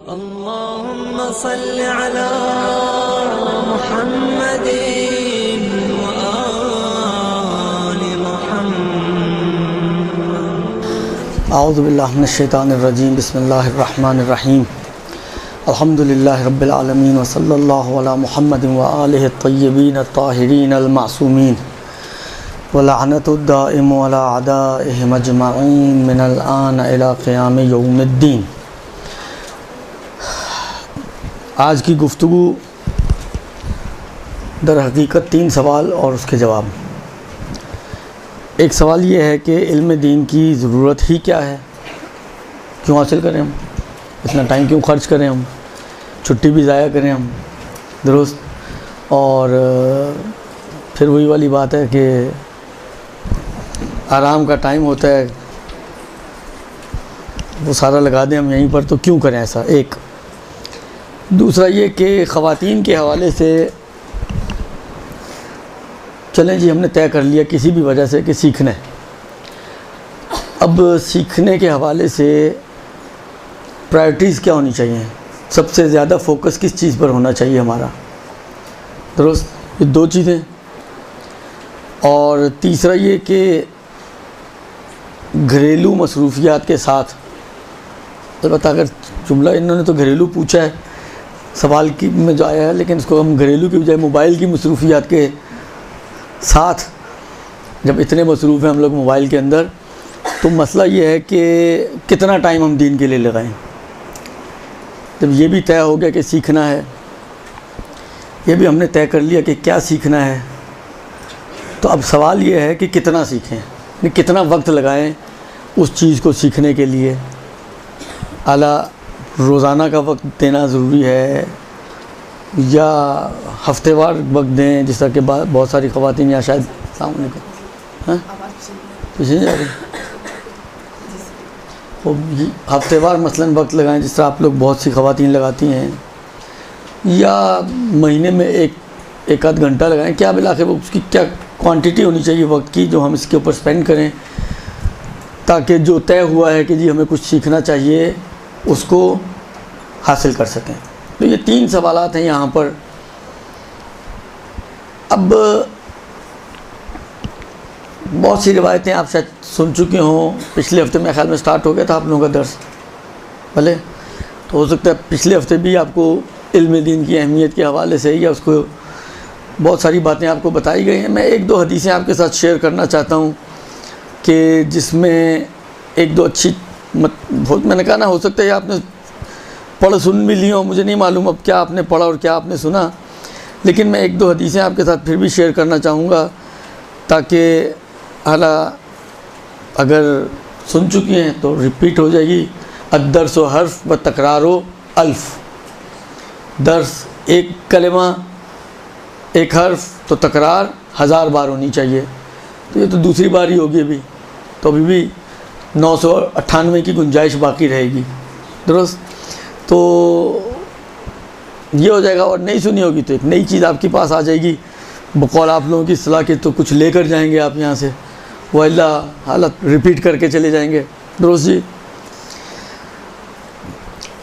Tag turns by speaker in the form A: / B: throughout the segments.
A: अल्लाहुम्मा सल्लि अला मुहम्मदिन व आलि मुहम्मद।
B: औज़ु बिल्लाहि मिनश शैतानिर रजीम। बिस्मिल्लाहिर रहमानिर रहीम। अल्हम्दुलिल्लाहि रब्बिल आलमीन व सल्लल्लाहु अला मुहम्मदिन व आलिहि अत-तय्यबीन अत-ताहिरीन अल-मासूमीन व लअनतुद दाइमु अला अदाइहिम अजमईन मिनल आन इला क़ियाम यौमिद्दीन। आज की गुफ्तगू दर हकीकत 3 सवाल और उसके जवाब। एक सवाल ये है कि इल्म दीन की ज़रूरत ही क्या है, क्यों हासिल करें हम, इतना टाइम क्यों ख़र्च करें हम, छुट्टी भी ज़ाया करें हम, दुरुस्त। और फिर वही वाली बात है कि आराम का टाइम होता है वो सारा लगा दें हम यहीं पर, तो क्यों करें ऐसा। एक दूसरा ये कि ख़वातीन के हवाले से चलें जी, हमने तय कर लिया किसी भी वजह से कि सीखना है। अब सीखने के हवाले से प्रायोरिटीज़ क्या होनी चाहिए, सबसे ज़्यादा फोकस किस चीज़ पर होना चाहिए हमारा, दुरुस्त। ये 2 चीज़ें। और तीसरा ये कि घरेलू मसरूफियात के साथ, अलबत्ता अगर जुमला इन्होंने तो घरेलू पूछा है सवाल की में जो आया है, लेकिन इसको हम घरेलू की बजाय मोबाइल की मसरूफियात के साथ, जब इतने मसरूफ़ हैं हम लोग मोबाइल के अंदर, तो मसला ये है कि कितना टाइम हम दीन के लिए लगाएं। जब ये भी तय हो गया कि सीखना है, ये भी हमने तय कर लिया कि क्या सीखना है, तो अब सवाल ये है कि कितना सीखें, कितना वक्त लगाएं उस चीज़ को सीखने के लिए। आला रोज़ाना का वक्त देना ज़रूरी है या हफ्तेवार वक्त दें, जिस तरह के बहुत सारी ख़वातीन या शायद सामने को पीछे जा रही वो हफ्तेवार मसलन वक्त लगाएं, जिस तरह आप लोग बहुत सी ख़वातीन लगाती हैं, या महीने में एक आध घंटा लगाएं। क्या बिलाखिर वो उसकी क्या क्वांटिटी होनी चाहिए वक्त की जो हम इसके ऊपर स्पेंड करें, ताकि जो तय हुआ है कि जी हमें कुछ सीखना चाहिए उसको हासिल कर सकें। तो ये 3 सवालात हैं यहाँ पर। अब बहुत सी रिवायतें आप शायद सुन चुके हों, पिछले हफ्ते मेरे ख्याल में स्टार्ट हो गया था आप लोगों का दर्स, भले तो हो सकता है पिछले हफ्ते भी आपको इल्म दीन की अहमियत के हवाले से या उसको बहुत सारी बातें आपको बताई गई हैं। मैं 1-2 हदीसें आपके साथ शेयर करना चाहता हूँ कि जिसमें 1-2 अच्छी मैंने कहा ना, हो सकता है आपने पढ़ सुन भी ली हो, मुझे नहीं मालूम अब क्या आपने पढ़ा और क्या आपने सुना, लेकिन मैं 1-2 हदीसें आपके साथ फिर भी शेयर करना चाहूँगा, ताकि हाला अगर सुन चुकी हैं तो रिपीट हो जाएगी। अद्दर्स व हर्फ व तकरारो अल्फ। दर्स 1 कलिमा 1 हर्फ, तो तकरार 1000 बार होनी चाहिए। तो ये तो दूसरी बार ही होगी अभी, तो अभी भी 998 की गुंजाइश बाकी रहेगी, दुरुस्त। तो ये हो जाएगा। और नहीं सुनी होगी तो एक नई चीज़ आपके पास आ जाएगी, बकौल आप लोगों की सलाह के, तो कुछ लेकर जाएंगे आप यहाँ से, वल्ला हालत रिपीट करके चले जाएंगे, दुरुस्त जी।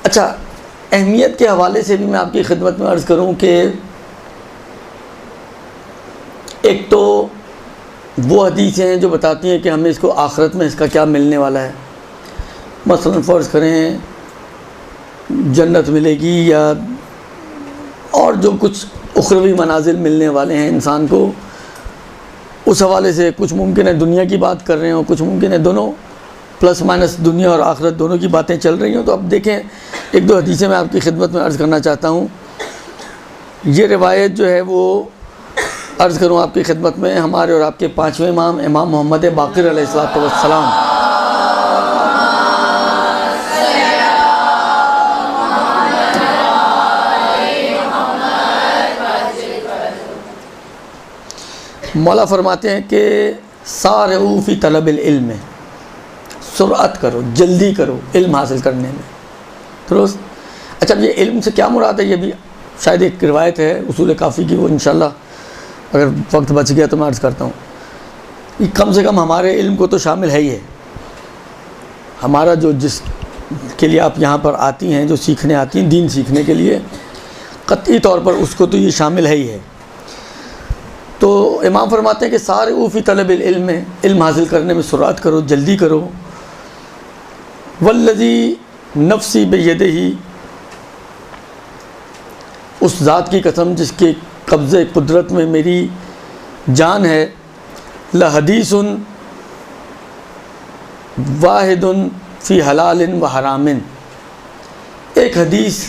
B: अच्छा, अहमियत के हवाले से भी मैं आपकी खिदमत में अर्ज़ करूँ कि एक तो वो हदीसें हैं जो बताती हैं कि हमें इसको आखिरत में इसका क्या मिलने वाला है। मसलन फ़र्ज़ करें जन्नत मिलेगी या और जो कुछ उखरवी मनाजिल मिलने वाले हैं इंसान को, उस हवाले से कुछ मुमकिन है दुनिया की बात कर रहे हो, कुछ मुमकिन है दोनों प्लस माइनस दुनिया और आखिरत दोनों की बातें चल रही हों। तो अब देखें 1-2 हदीसें मैं आपकी खिदमत में अर्ज़ करना चाहता हूँ। ये रिवायत जो है वो अर्ज़ करूँ आपकी खिदमत में, हमारे और आपके 5वें इमाम मोहम्मद बाक़िर अलैहिस्सलाम मौला फरमाते हैं कि सारऊ फ़ी तलबिल इल्म, सुरअत करो, जल्दी करो इल्म हासिल करने में, दुरुस्त। अच्छा, अब ये इल्म से क्या मुराद है, ये भी शायद एक रिवायत है उसूल काफ़ी की, वो इंशाल्लाह अगर वक्त बच गया तो मैं अर्ज़ करता हूँ। ये कम से कम हमारे इल्म को तो शामिल है ही है। हमारा जो जिस के लिए आप यहाँ पर आती हैं, जो सीखने आती हैं दीन सीखने के लिए, क़त्ई तौर पर उसको तो ये शामिल है ही है। तो इमाम फरमाते हैं कि सारे ऊफ़ी तलब इल्म में, इल्म हासिल करने में सुरात करो, जल्दी करो। वल्लज़ी नफ्सी बियदिही, उस ज़ात की कसम जिसके कब्ज़े कुदरत में मेरी जान है, लहदीसुन वाहिदुन फ़ी हलालिन व हरामिन, एक हदीस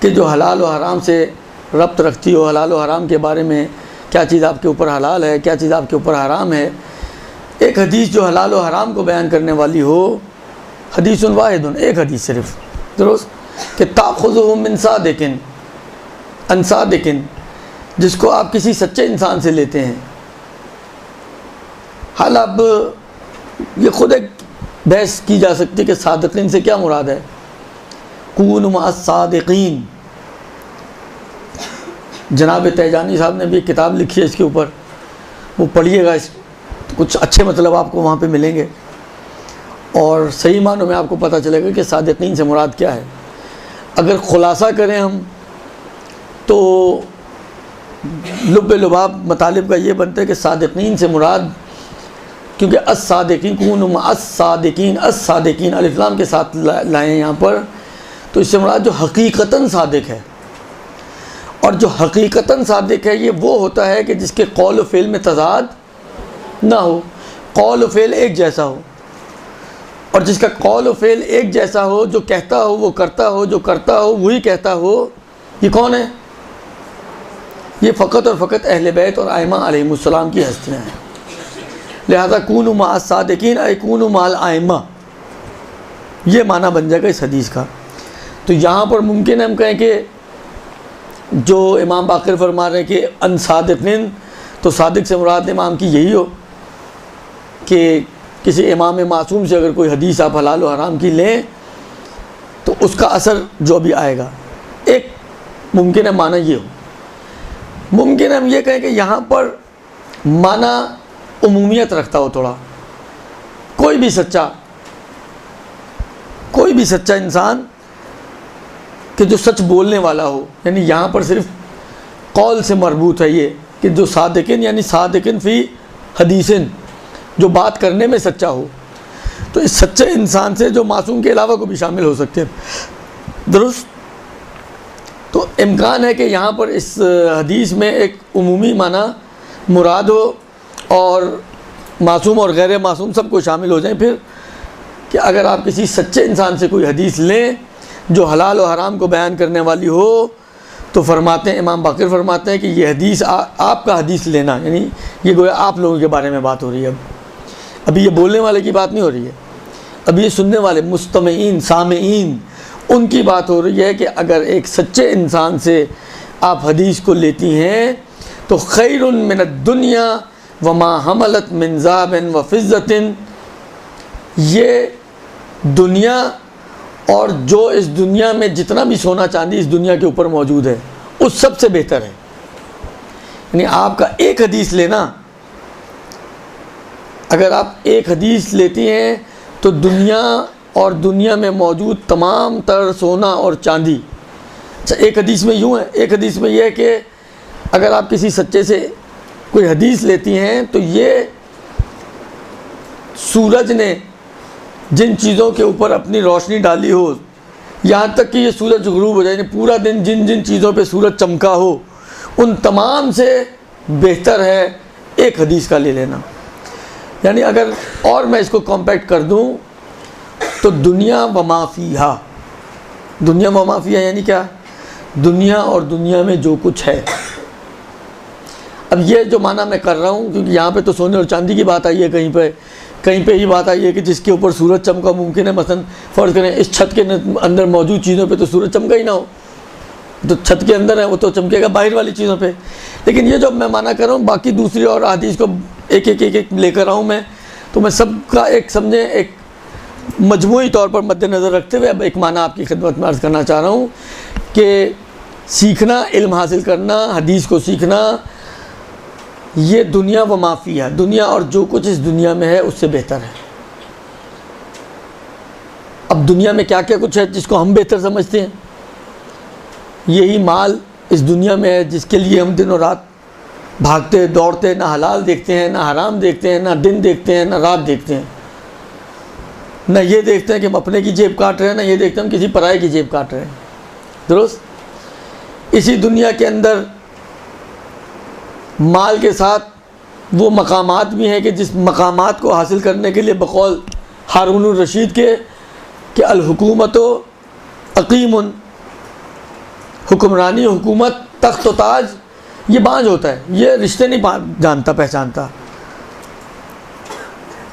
B: के जो हलाल व हराम से रब्त रखती हो, हलाल व हराम के बारे में, क्या चीज़ आपके ऊपर हलाल है, क्या चीज़ आपके ऊपर हराम है, एक हदीस जो हलाल व हराम को बयान करने वाली हो। हदीसुन वाहिदुन, एक हदीस सिर्फ, दुरुस्त, कि ताख़ुज़ुहु मिन सादिकिन अन सादिकिन, जिसको आप किसी सच्चे इंसान से लेते हैं। हाल अब ये ख़ुद एक बहस की जा सकती है कि सादिकीन से क्या मुराद है। कूनु मअस सादिकीन, जनाब तैजानी साहब ने भी एक किताब लिखी है इसके ऊपर, वो पढ़िएगा, इस कुछ अच्छे मतलब आपको वहाँ पे मिलेंगे और सही मानों में आपको पता चलेगा कि सादिकीन से मुराद क्या है। अगर ख़ुलासा करें हम तो लुब्बे लुबाब मतालिब का ये बनता है कि सादिकीन से मुराद, क्योंकि अस-सादिकीन कूनु मअस-सादिकीन, अस-सादिकीन अलिफ लाम के साथ लाएँ यहाँ पर, तो इससे मुराद जो हकीकतन सादिक है। और जो हकीकतन सादिक है ये वो होता है कि जिसके कौल व फ़ेल में तज़ाद ना हो, कौल व फ़ेल एक जैसा हो, और जिसका कौल व फ़ेल एक जैसा हो, जो कहता हो वो करता हो, जो करता हो वही कहता हो। ये कौन है? ये फ़कत और फ़कत अहले बैत और आइमा अलैहिमुस्सलाम की हस्तियाँ हैं। लिहाजा कूनु मअस सादिकीन ऐ कूनु मअल आइमा, ये माना बन जाएगा इस हदीस का। तो यहाँ पर मुमकिन है हम कहें कि जो इमाम बाक़िर फरमा रहे हैं कि अन सादिकीन, तो सादिक से मुराद इमाम की यही हो कि किसी इमाम मासूम से अगर कोई हदीस आप हलाल व हराम की लें तो उसका असर जो भी आएगा, एक मुमकिन है माना ये हो। मुमकिन है हम ये कहें कि यहाँ पर माना उमूमियत रखता हो थोड़ा, कोई भी सच्चा इंसान कि जो सच बोलने वाला हो, यानी यहाँ पर सिर्फ कौल से मरबूत है ये कि जो सादिकीन यानी सादिकीन फ़ी हदीसिन, जो बात करने में सच्चा हो। तो इस सच्चे इंसान से जो मासूम के अलावा को भी शामिल हो सकते हैं, दुरुस्त। तो इम्कान है कि यहाँ पर इस हदीस में एक उमूमी माना मुराद हो और मासूम और गैर मासूम सबको शामिल हो जाए। फिर कि अगर आप किसी सच्चे इंसान से कोई हदीस लें जो हलाल और हराम को बयान करने वाली हो, तो फरमाते हैं, इमाम बाक़िर फरमाते हैं कि ये हदीस आपका हदीस लेना, यानी ये गोया आप लोगों के बारे में बात हो रही है। अभी ये बोलने वाले की बात नहीं हो रही है, अभी ये सुनने वाले मुस्तमीईन सामीईन उनकी बात हो रही है कि अगर एक सच्चे इंसान से आप हदीस को लेती हैं तो खैरुन मिनद दुनिया व मा हमलत मिन ज़ाबिन व फ़िज़्ज़तिन, ये दुनिया और जो इस दुनिया में जितना भी सोना चांदी इस दुनिया के ऊपर मौजूद है उस सब से बेहतर है। यानी आपका एक हदीस लेना, अगर आप एक हदीस लेती हैं तो दुनिया और दुनिया में मौजूद तमाम तर सोना और चांदी। अच्छा, एक हदीस में यूँ है, एक हदीस में यह है कि अगर आप किसी सच्चे से कोई हदीस लेती हैं तो ये सूरज ने जिन चीज़ों के ऊपर अपनी रोशनी डाली हो, यहाँ तक कि ये सूरज गुरूब हो जाए, पूरा दिन जिन जिन चीज़ों पे सूरज चमका हो, उन तमाम से बेहतर है एक हदीस का ले लेना। यानी अगर और मैं इसको कॉम्पैक्ट कर दूँ तो दुनिया व मा फ़ीहा, दुनिया व मा फ़ीहा यानी क्या? दुनिया और दुनिया में जो कुछ है। अब ये जो माना मैं कर रहा हूँ, क्योंकि यहाँ पे तो सोने और चांदी की बात आई है, कहीं पे ही बात आई है कि जिसके ऊपर सूरज चमका, मुमकिन है मसलन फ़र्ज़ करें इस छत के अंदर मौजूद चीज़ों पे तो सूरज चमका ही ना हो, तो छत के अंदर है वो तो चमकेगा बाहर वाली चीज़ों पे। लेकिन ये जो मैं माना कर रहा हूँ, बाकी दूसरी और हदीस को एक एक लेकर आऊँ मैं, तो मैं सबका एक समझे एक मजमूई तौर पर मद्देनज़र रखते हुए अब एक माना आपकी खिदमत में अर्ज़ करना चाह रहा हूँ कि सीखना, इल्म हासिल करना, हदीस को सीखना, ये दुनिया व माफ़ी है, दुनिया और जो कुछ इस दुनिया में है उससे बेहतर है। अब दुनिया में क्या क्या कुछ है जिसको हम बेहतर समझते हैं, यही माल इस दुनिया में है जिसके लिए हम दिनों रात भागते दौड़ते, ना हलाल देखते हैं, ना हराम देखते हैं, ना दिन देखते हैं, ना रात देखते हैं, ना ये देखते हैं कि हम अपने की जेब काट रहे हैं, ना ये देखते हैं हम किसी पराये की जेब काट रहे हैं। दुरुस्त। इसी दुनिया के अंदर माल के साथ वो मकामात भी हैं कि जिस मकामात को हासिल करने के लिए बकौल हारून रशीद के कि अल हुकूमत अकीमुन, हुक्मरानी हुकूमत तख्त व ताज, ये बांझ होता है, ये रिश्ते नहीं जानता पहचानता।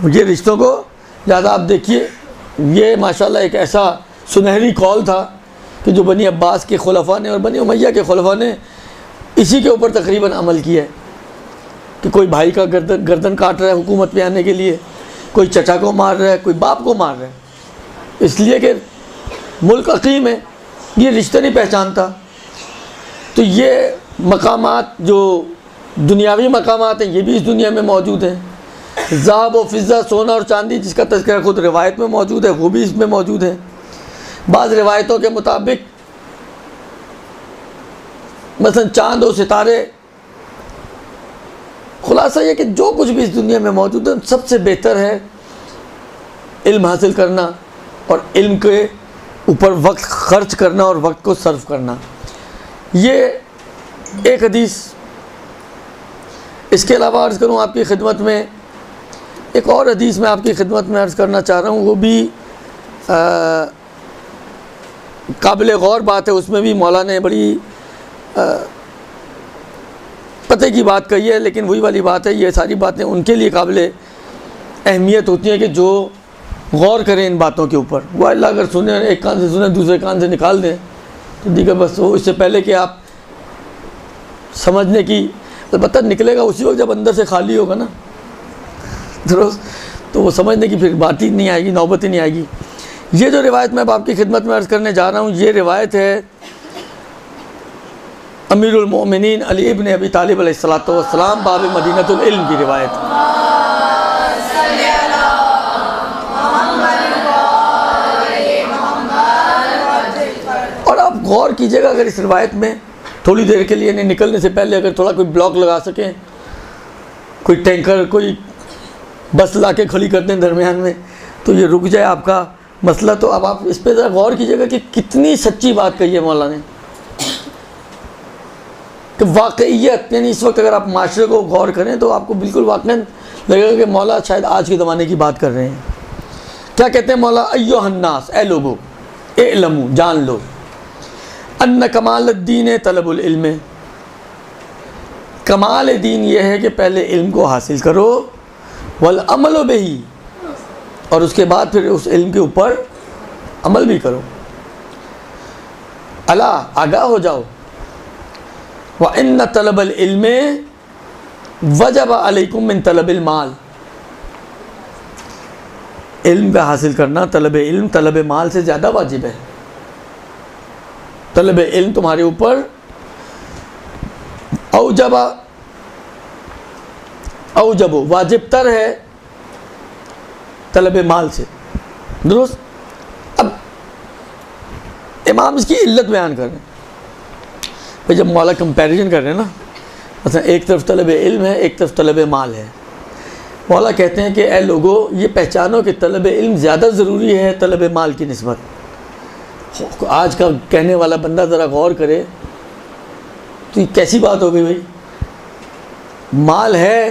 B: ये रिश्तों को ज़्यादा आप देखिए, ये माशाल्लाह एक ऐसा सुनहरी कौल था कि जो बनी अब्बास के खुलफा ने और बनी उमैया के खुलफा ने इसी के ऊपर तकरीबन अमल किया है कि कोई भाई का गर्दन काट रहा है हुकूमत में आने के लिए, कोई चचा को मार रहा है, कोई बाप को मार रहा है, इसलिए कि मुल्क अकीम है, ये रिश्ते नहीं पहचानता। तो ये मकामात जो दुनियावी मकामात हैं ये भी इस दुनिया में मौजूद हैं। ज़हाब व फ़िज़्ज़ा, सोना और चांदी जिसका तज़किरा खुद रिवायत में मौजूद है वो भी इसमें मौजूद है। बाज़ रिवायतों के मुताबिक मसलन चाँद और सितारे, खुलासा ये कि जो कुछ भी इस दुनिया में मौजूद है सबसे बेहतर है इल्म हासिल करना और इल्म के ऊपर वक्त ख़र्च करना और वक्त को सर्व करना। ये एक हदीस। इसके अलावा अर्ज़ करूँ आपकी खिदमत में एक और हदीस मैं आपकी खिदमत में अर्ज़ करना चाह रहा हूँ, वो भी काबिल गौर बात है। उसमें भी मौला ने बड़ी पते की बात कही है, लेकिन वही वाली बात है, ये सारी बातें उनके लिए काबिल अहमियत होती हैं कि जो गौर करें इन बातों के ऊपर। वो अल्लाह अगर सुने, एक कान से सुने दूसरे कान से निकाल दें तो दीगर बस वो, इससे पहले कि आप समझने की, अलबत्ता निकलेगा उसी वक्त जब अंदर से खाली होगा ना, दुरुस्त, तो वो समझने की फिर बात ही नहीं आएगी, नौबत ही नहीं आएगी। ये जो रिवायत मैं अब आपकी खिदमत में अर्ज़ करने जा रहा हूँ, ये रिवायत है अमीरुल मोमिनीन अली इब्न अबी तालिब अलैहिस्सलातु वस्सलाम बाब मदीनतुल इल्म की रिवायत। और आप गौर कीजिएगा, अगर इस रिवायत में थोड़ी देर के लिए, नहीं निकलने से पहले अगर थोड़ा कोई ब्लॉक लगा सकें, कोई टैंकर, कोई बस ला के खड़ी कर दें दरमियान में, तो ये रुक जाए आपका मसला। तो अब आप इस पर ज़रा गौर कीजिएगा कि कितनी सच्ची बात कही है मौला ने, कि वाक़ईयत, यानी इस वक्त अगर आप माशरे को गौर करें तो आपको बिल्कुल वाक़ईन लगेगा कि मौला शायद आज के ज़माने की बात कर रहे हैं। क्या कहते हैं मौला? अय्युहन्नास, ए लोगो, इल्मू, जान लो, अन्न कमाल दीन तलबुल इल्म, कमाल दीन यह है कि पहले इल्म को हासिल करो, वल अमल बिही, और उसके बाद फिर उस इल्म के ऊपर अमल भी करो। अला, आगाह हो जाओ, व इन्न तलबल इल्म वजब अलैकुम मिन तलबिल माल, इल्म का हासिल करना, तलब इल्म तलब माल से ज़्यादा वाजिब है। तलब इल्म तुम्हारे ऊपर औजब वाजिब तर है तलब माल से, दुरुस्त। अब इमाम इसकी इल्लत बयान कर रहे हैं भाई, जब मौला कंपैरिजन कर रहे हैं ना, अच्छा एक तरफ तलब इल्म है, एक तरफ तलब माल है। मौला कहते हैं कि ए लोगो, ये पहचानो कि तलब इल्म ज़्यादा ज़रूरी है तलब माल की निस्बत। आज का कहने वाला बंदा ज़रा गौर करे तो ये कैसी बात हो गई भाई? माल है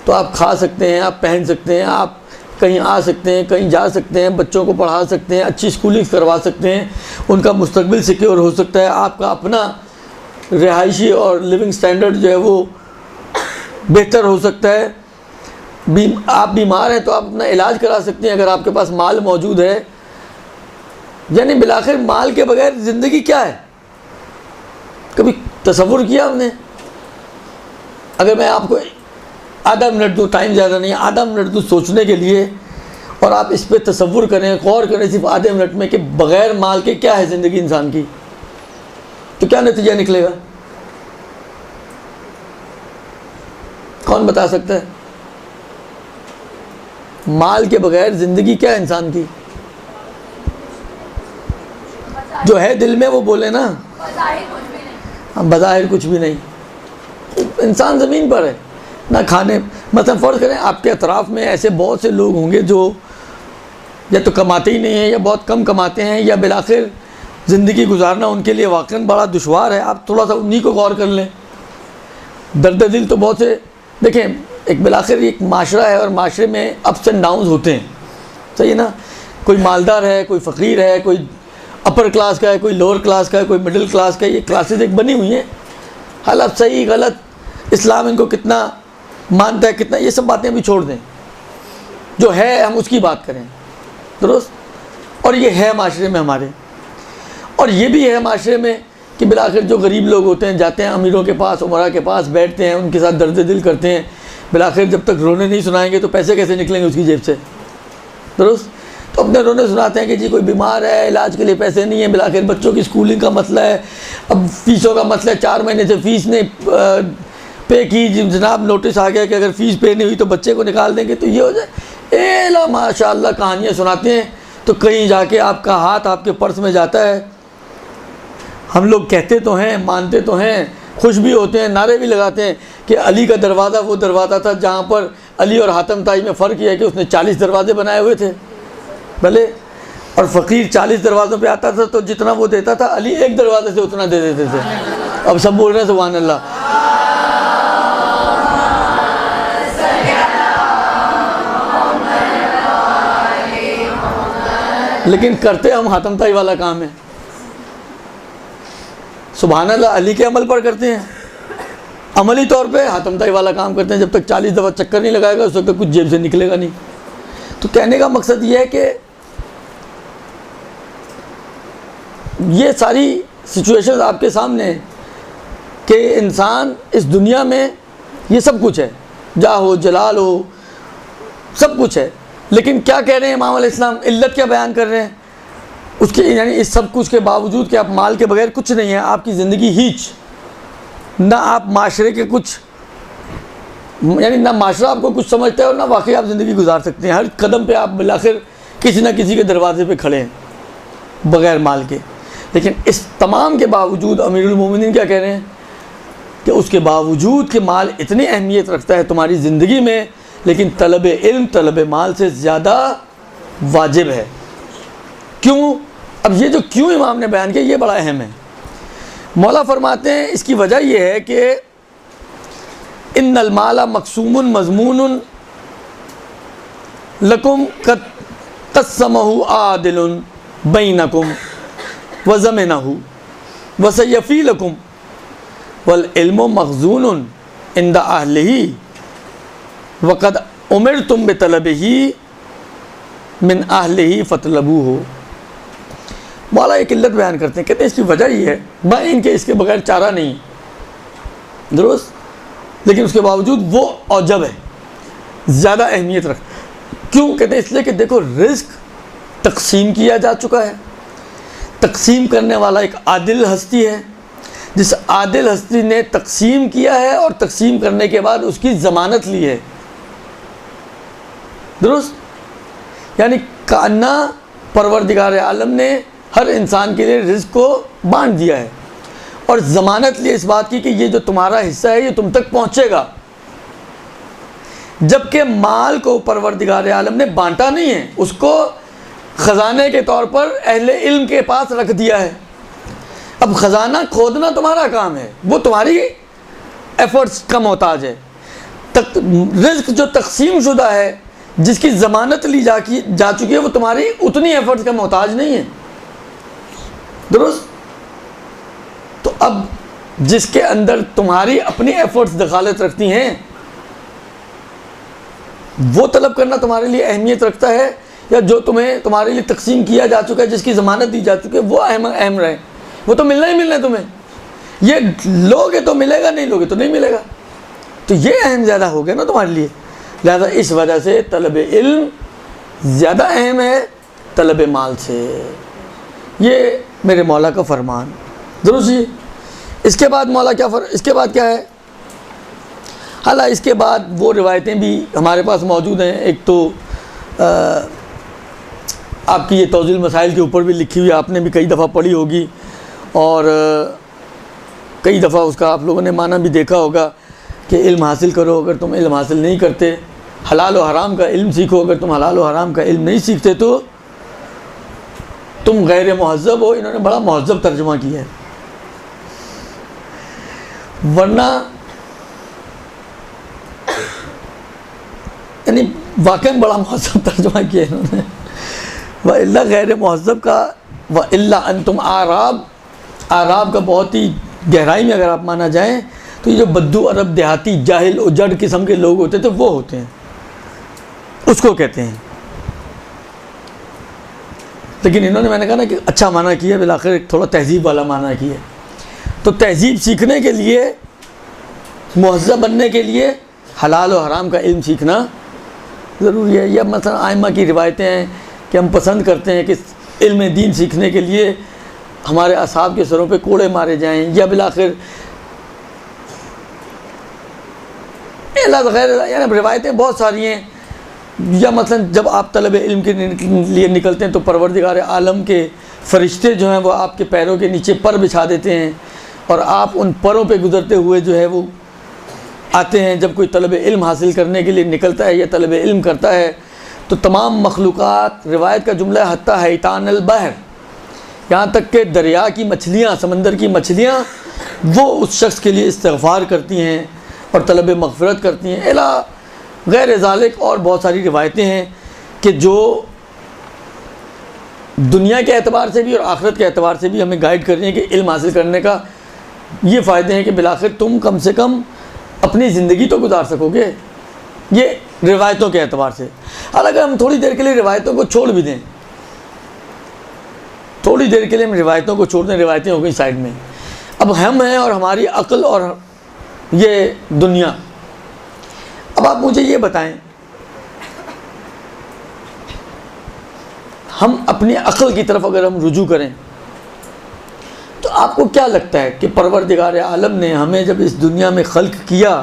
B: तो आप खा सकते हैं, आप पहन सकते हैं, आप कहीं आ सकते हैं, कहीं जा सकते हैं, बच्चों को पढ़ा सकते हैं, अच्छी स्कूलिंग करवा सकते हैं, उनका मुस्तकबिल सिक्योर हो सकता है, आपका अपना रिहायशी और लिविंग स्टैंडर्ड जो है वो बेहतर हो सकता है। आप बीमार हैं तो आप अपना इलाज करा सकते हैं अगर आपके पास माल मौजूद है। यानी बिलाखिर माल के बगैर ज़िंदगी क्या है? कभी तसव्वुर किया हमने? अगर मैं आपको आधा मिनट दूँ, टाइम ज़्यादा नहीं, आधा मिनट दूँ सोचने के लिए, और आप इस पर तसव्वुर करें, गौर करें सिर्फ आधे मिनट में कि बग़ैर माल के क्या है ज़िंदगी इंसान की, तो क्या नतीजा निकलेगा? कौन बता सकता है? माल के बग़ैर ज़िंदगी क्या है इंसान की? जो है दिल में वो बोले ना, बज़ाहिर कुछ भी नहीं। इंसान ज़मीन पर है ना, खाने मतलब फ़र्ज़ करें आपके अतराफ़ में ऐसे बहुत से लोग होंगे जो या तो कमाते ही नहीं हैं या बहुत कम कमाते हैं, या बिलाखिर ज़िंदगी गुजारना उनके लिए वाक़ई बड़ा दुश्वार है। आप थोड़ा सा उन्हीं को गौर कर लें। दर्द दिल तो बहुत से, देखें एक बिलाखिर एक माशरा है और माशरे में अप्स एंड डाउन्स होते हैं, सही है ना। कोई मालदार है, कोई फ़कीर है, कोई अपर क्लास का है, कोई लोअर क्लास का है, कोई मिडिल क्लास का है। ये क्लासेस एक बनी हुई हैं। हालात सही गलत, इस्लाम इनको कितना मानता है कितना, ये सब बातें अभी छोड़ दें। जो है हम उसकी बात करें, दुरुस्त। और ये है माशरे में हमारे, और ये भी है माशरे में कि बिलाखिर जो गरीब लोग होते हैं जाते हैं अमीरों के पास, उमरा के पास बैठते हैं, उनके साथ दर्द दिल करते हैं। बिलाखिर जब तक रोने नहीं सुनाएंगे तो पैसे कैसे निकलेंगे उसकी जेब से, दुरुस्त। तो अपने रोने सुनाते हैं कि जी कोई बीमार है, इलाज के लिए पैसे नहीं है, बिलाखिर बच्चों की स्कूलिंग का मसला है, अब फ़ीसों का मसला है, 4 महीने से फ़ीस नहीं पे की, जनाब नोटिस आ गया कि अगर फ़ीस पे नहीं हुई तो बच्चे को निकाल देंगे। तो ये हो जाए ला माशाअल्लाह कहानियाँ सुनाते हैं, तो कहीं जाके आपका हाथ आपके पर्स में जाता है। हम लोग कहते तो हैं, मानते तो हैं, खुश भी होते हैं, नारे भी लगाते हैं कि अली का दरवाज़ा वो दरवाज़ा था जहाँ पर अली और हातम ताई में फ़र्क यह है कि उसने 40 दरवाजे बनाए हुए थे भले, और फ़कीर 40 दरवाज़ों पे आता था तो जितना वो देता था अली एक दरवाजे से उतना दे देते थे। अब सब बोल रहे हैं सुभान अल्लाह। लेकिन करते हम हातम ताई वाला काम है। सुभान अल्लाह अली के अमल पर करते हैं, अमली तौर पे हातम ताई वाला काम करते हैं। जब तक 40 दफ़ा चक्कर नहीं लगाएगा उस वक्त तक कुछ जेब से निकलेगा नहीं। तो कहने का मकसद ये है कि ये सारी सिचुएशंस आपके सामने हैं कि इंसान इस दुनिया में ये सब कुछ है, जा हो जलाल हो, सब कुछ है। लेकिन क्या कह रहे हैं इमाम अलैहिस्सलाम, इल्लत क्या बयान कर रहे हैं उसके, यानी इस सब कुछ के बावजूद कि आप माल के बगैर कुछ नहीं है, आपकी ज़िंदगी हीच ना, आप माशरे के कुछ यानी ना माशरा आपको कुछ समझता है और ना वाकई आप ज़िंदगी गुजार सकते हैं। हर कदम पे आप बिलाखिर किसी ना किसी के दरवाजे पे खड़े हैं बग़ैर माल के। लेकिन इस तमाम के बावजूद अमीरुल मोमिनीन क्या कह रहे हैं कि उसके बावजूद कि माल इतनी अहमियत रखता है तुम्हारी ज़िंदगी में, लेकिन तलब इल्म तलब माल से ज़्यादा वाजिब है। क्यों? अब ये जो क्यों इमाम ने बयान किया ये बड़ा अहम है। मौला फरमाते हैं इसकी वजह यह है कि इन्नल माला मक़सूमुन मज़मूनुन लकुम क़स्समहु आदिलुन बैनकुम व ज़मनहु व सयफ़ी लकुम वल इल्मु मख़ज़ूनुन इंदा अहलिही व क़द उमिरतुम बितलबिही मिन अहलिही फ़तलबूहु। मौला एक इल्लत बयान करते हैं, कहते हैं इसकी वजह ये है मैं इनके इसके बगैर चारा नहीं, दुरुस्त, लेकिन उसके बावजूद वो औजब है, ज़्यादा अहमियत रख। क्यों? कहते हैं इसलिए कि देखो रिज़्क तकसीम किया जा चुका है, तकसीम करने वाला एक आदिल हस्ती है, जिस आदिल हस्ती ने तकसीम किया है और तकसीम करने के बाद उसकी ज़मानत ली है, दुरुस्त। यानी काना परवरदिगार आलम ने हर इंसान के लिए रिज़्क को बांट दिया है और ज़मानत ली इस बात की कि ये जो तुम्हारा हिस्सा है ये तुम तक पहुँचेगा। जबकि माल को परवरदिगार आलम ने बांटा नहीं है, उसको ख़जाने के तौर पर अहले इल्म के पास रख दिया है। अब ख़जाना खोदना तुम्हारा काम है, वो तुम्हारी एफ़र्ट्स का मोहताज है। रिज़्क जो तकसीम शुदा है, जिसकी ज़मानत ली जा चुकी है, वो तुम्हारी उतनी एफ़र्ट्स का मोहताज नहीं है, दुरुस्त। तो अब जिसके अंदर तुम्हारी अपनी एफ़र्ट्स दखालत रखती हैं, वो तलब करना तुम्हारे लिए अहमियत रखता है, या जो तुम्हें तुम्हारे लिए तकसीम किया जा चुका है, जिसकी ज़मानत दी जा चुकी है, वो अहम रहे। वो तो मिलना ही मिलना है तुम्हें, ये लोगे तो मिलेगा, नहीं लोगे तो नहीं मिलेगा। तो ये अहम ज़्यादा हो गया ना तुम्हारे लिए। लिहाजा इस वजह से तलब इल्म ज़्यादा अहम है तलब माल से। ये मेरे मौला का फरमान, दुरुस्त जी। इसके बाद मौला इसके बाद क्या है? हालांकि इसके बाद वो रिवायतें भी हमारे पास मौजूद हैं। एक तो आपकी ये तौजील मसाइल के ऊपर भी लिखी हुई, आपने भी कई दफ़ा पढ़ी होगी और कई दफ़ा उसका आप लोगों ने माना भी देखा होगा कि इल्म हासिल करो, अगर तुम इल्म हासिल नहीं करते, हलाल और हराम का इल्म सीखो, अगर तुम हलाल और हराम का इल्म नहीं सीखते तो तुम गैर मुहज़्ज़ब हो। इन्होंने बड़ा मुहज़्ज़ब तर्जुमा किया है, वरना यानी वाकई बड़ा मुहज़्ज़ब तर्जुमा किया इन्होंने। व इल्ला गैर मुहज़्ज़ब का व इल्ला अंतुम आराब, आराब का बहुत ही गहराई में अगर आप माना जाएं तो ये जो बद्दू अरब देहाती जाहिल और जड़ किस्म के लोग होते थे वो होते हैं, उसको कहते हैं। लेकिन इन्होंने, मैंने कहा ना कि अच्छा माना किया, बिल आखिर थोड़ा तहजीब वाला माना किया। तो तहजीब सीखने के लिए, मुहज़्ज़ब बनने के लिए हलाल और हराम का इल्म सीखना ज़रूरी है। या मसलन आइम्मा की रिवायतें हैं कि हम पसंद करते हैं कि इल्म दीन सीखने के लिए हमारे असहाब के सरों पे कोड़े मारे जाएं, या बिल आखिर यानी रिवायतें बहुत सारी हैं। या मसलन जब आप तलब इल्म के लिए निकलते हैं तो परवरदिगार आलम के फ़रिश्ते जो हैं वो आपके पैरों के नीचे पर बिछा देते हैं और आप उन परों पे गुज़रते हुए जो है वो आते हैं। जब कोई तलब इल्म हासिल करने के लिए निकलता है या तलब इल्म करता है तो तमाम मखलूक़ात, रिवायत का जुमला है हत्ता हैतान अल बहर, यहाँ तक कि दरिया की मछलियाँ, समंदर की मछलियाँ वो उस शख्स के लिए इस्तिग़फ़ार करती हैं और तलब मग़फ़िरत करती हैं। इला गैर ज़ालिक और बहुत सारी रिवायतें हैं कि जो दुनिया के एतबार से भी और आखिरत के एतबार से भी हमें गाइड कर रही हैं कि इल्म हासिल करने का ये फ़ायदे हैं कि बिलाखिर तुम कम से कम अपनी ज़िंदगी तो गुजार सकोगे, ये रिवायतों के एतबार से। हालांकि हम थोड़ी देर के लिए रिवायतों को छोड़ भी दें, थोड़ी देर के लिए हम रिवायतों को छोड़ दें, रिवायतें हो गई साइड में, अब हम हैं और हमारी अक्ल और ये दुनिया। अब आप मुझे ये बताएं, हम अपनी अक्ल की तरफ अगर हम रुजू करें तो आपको क्या लगता है कि परवरदिगार आलम ने हमें जब इस दुनिया में खल्क किया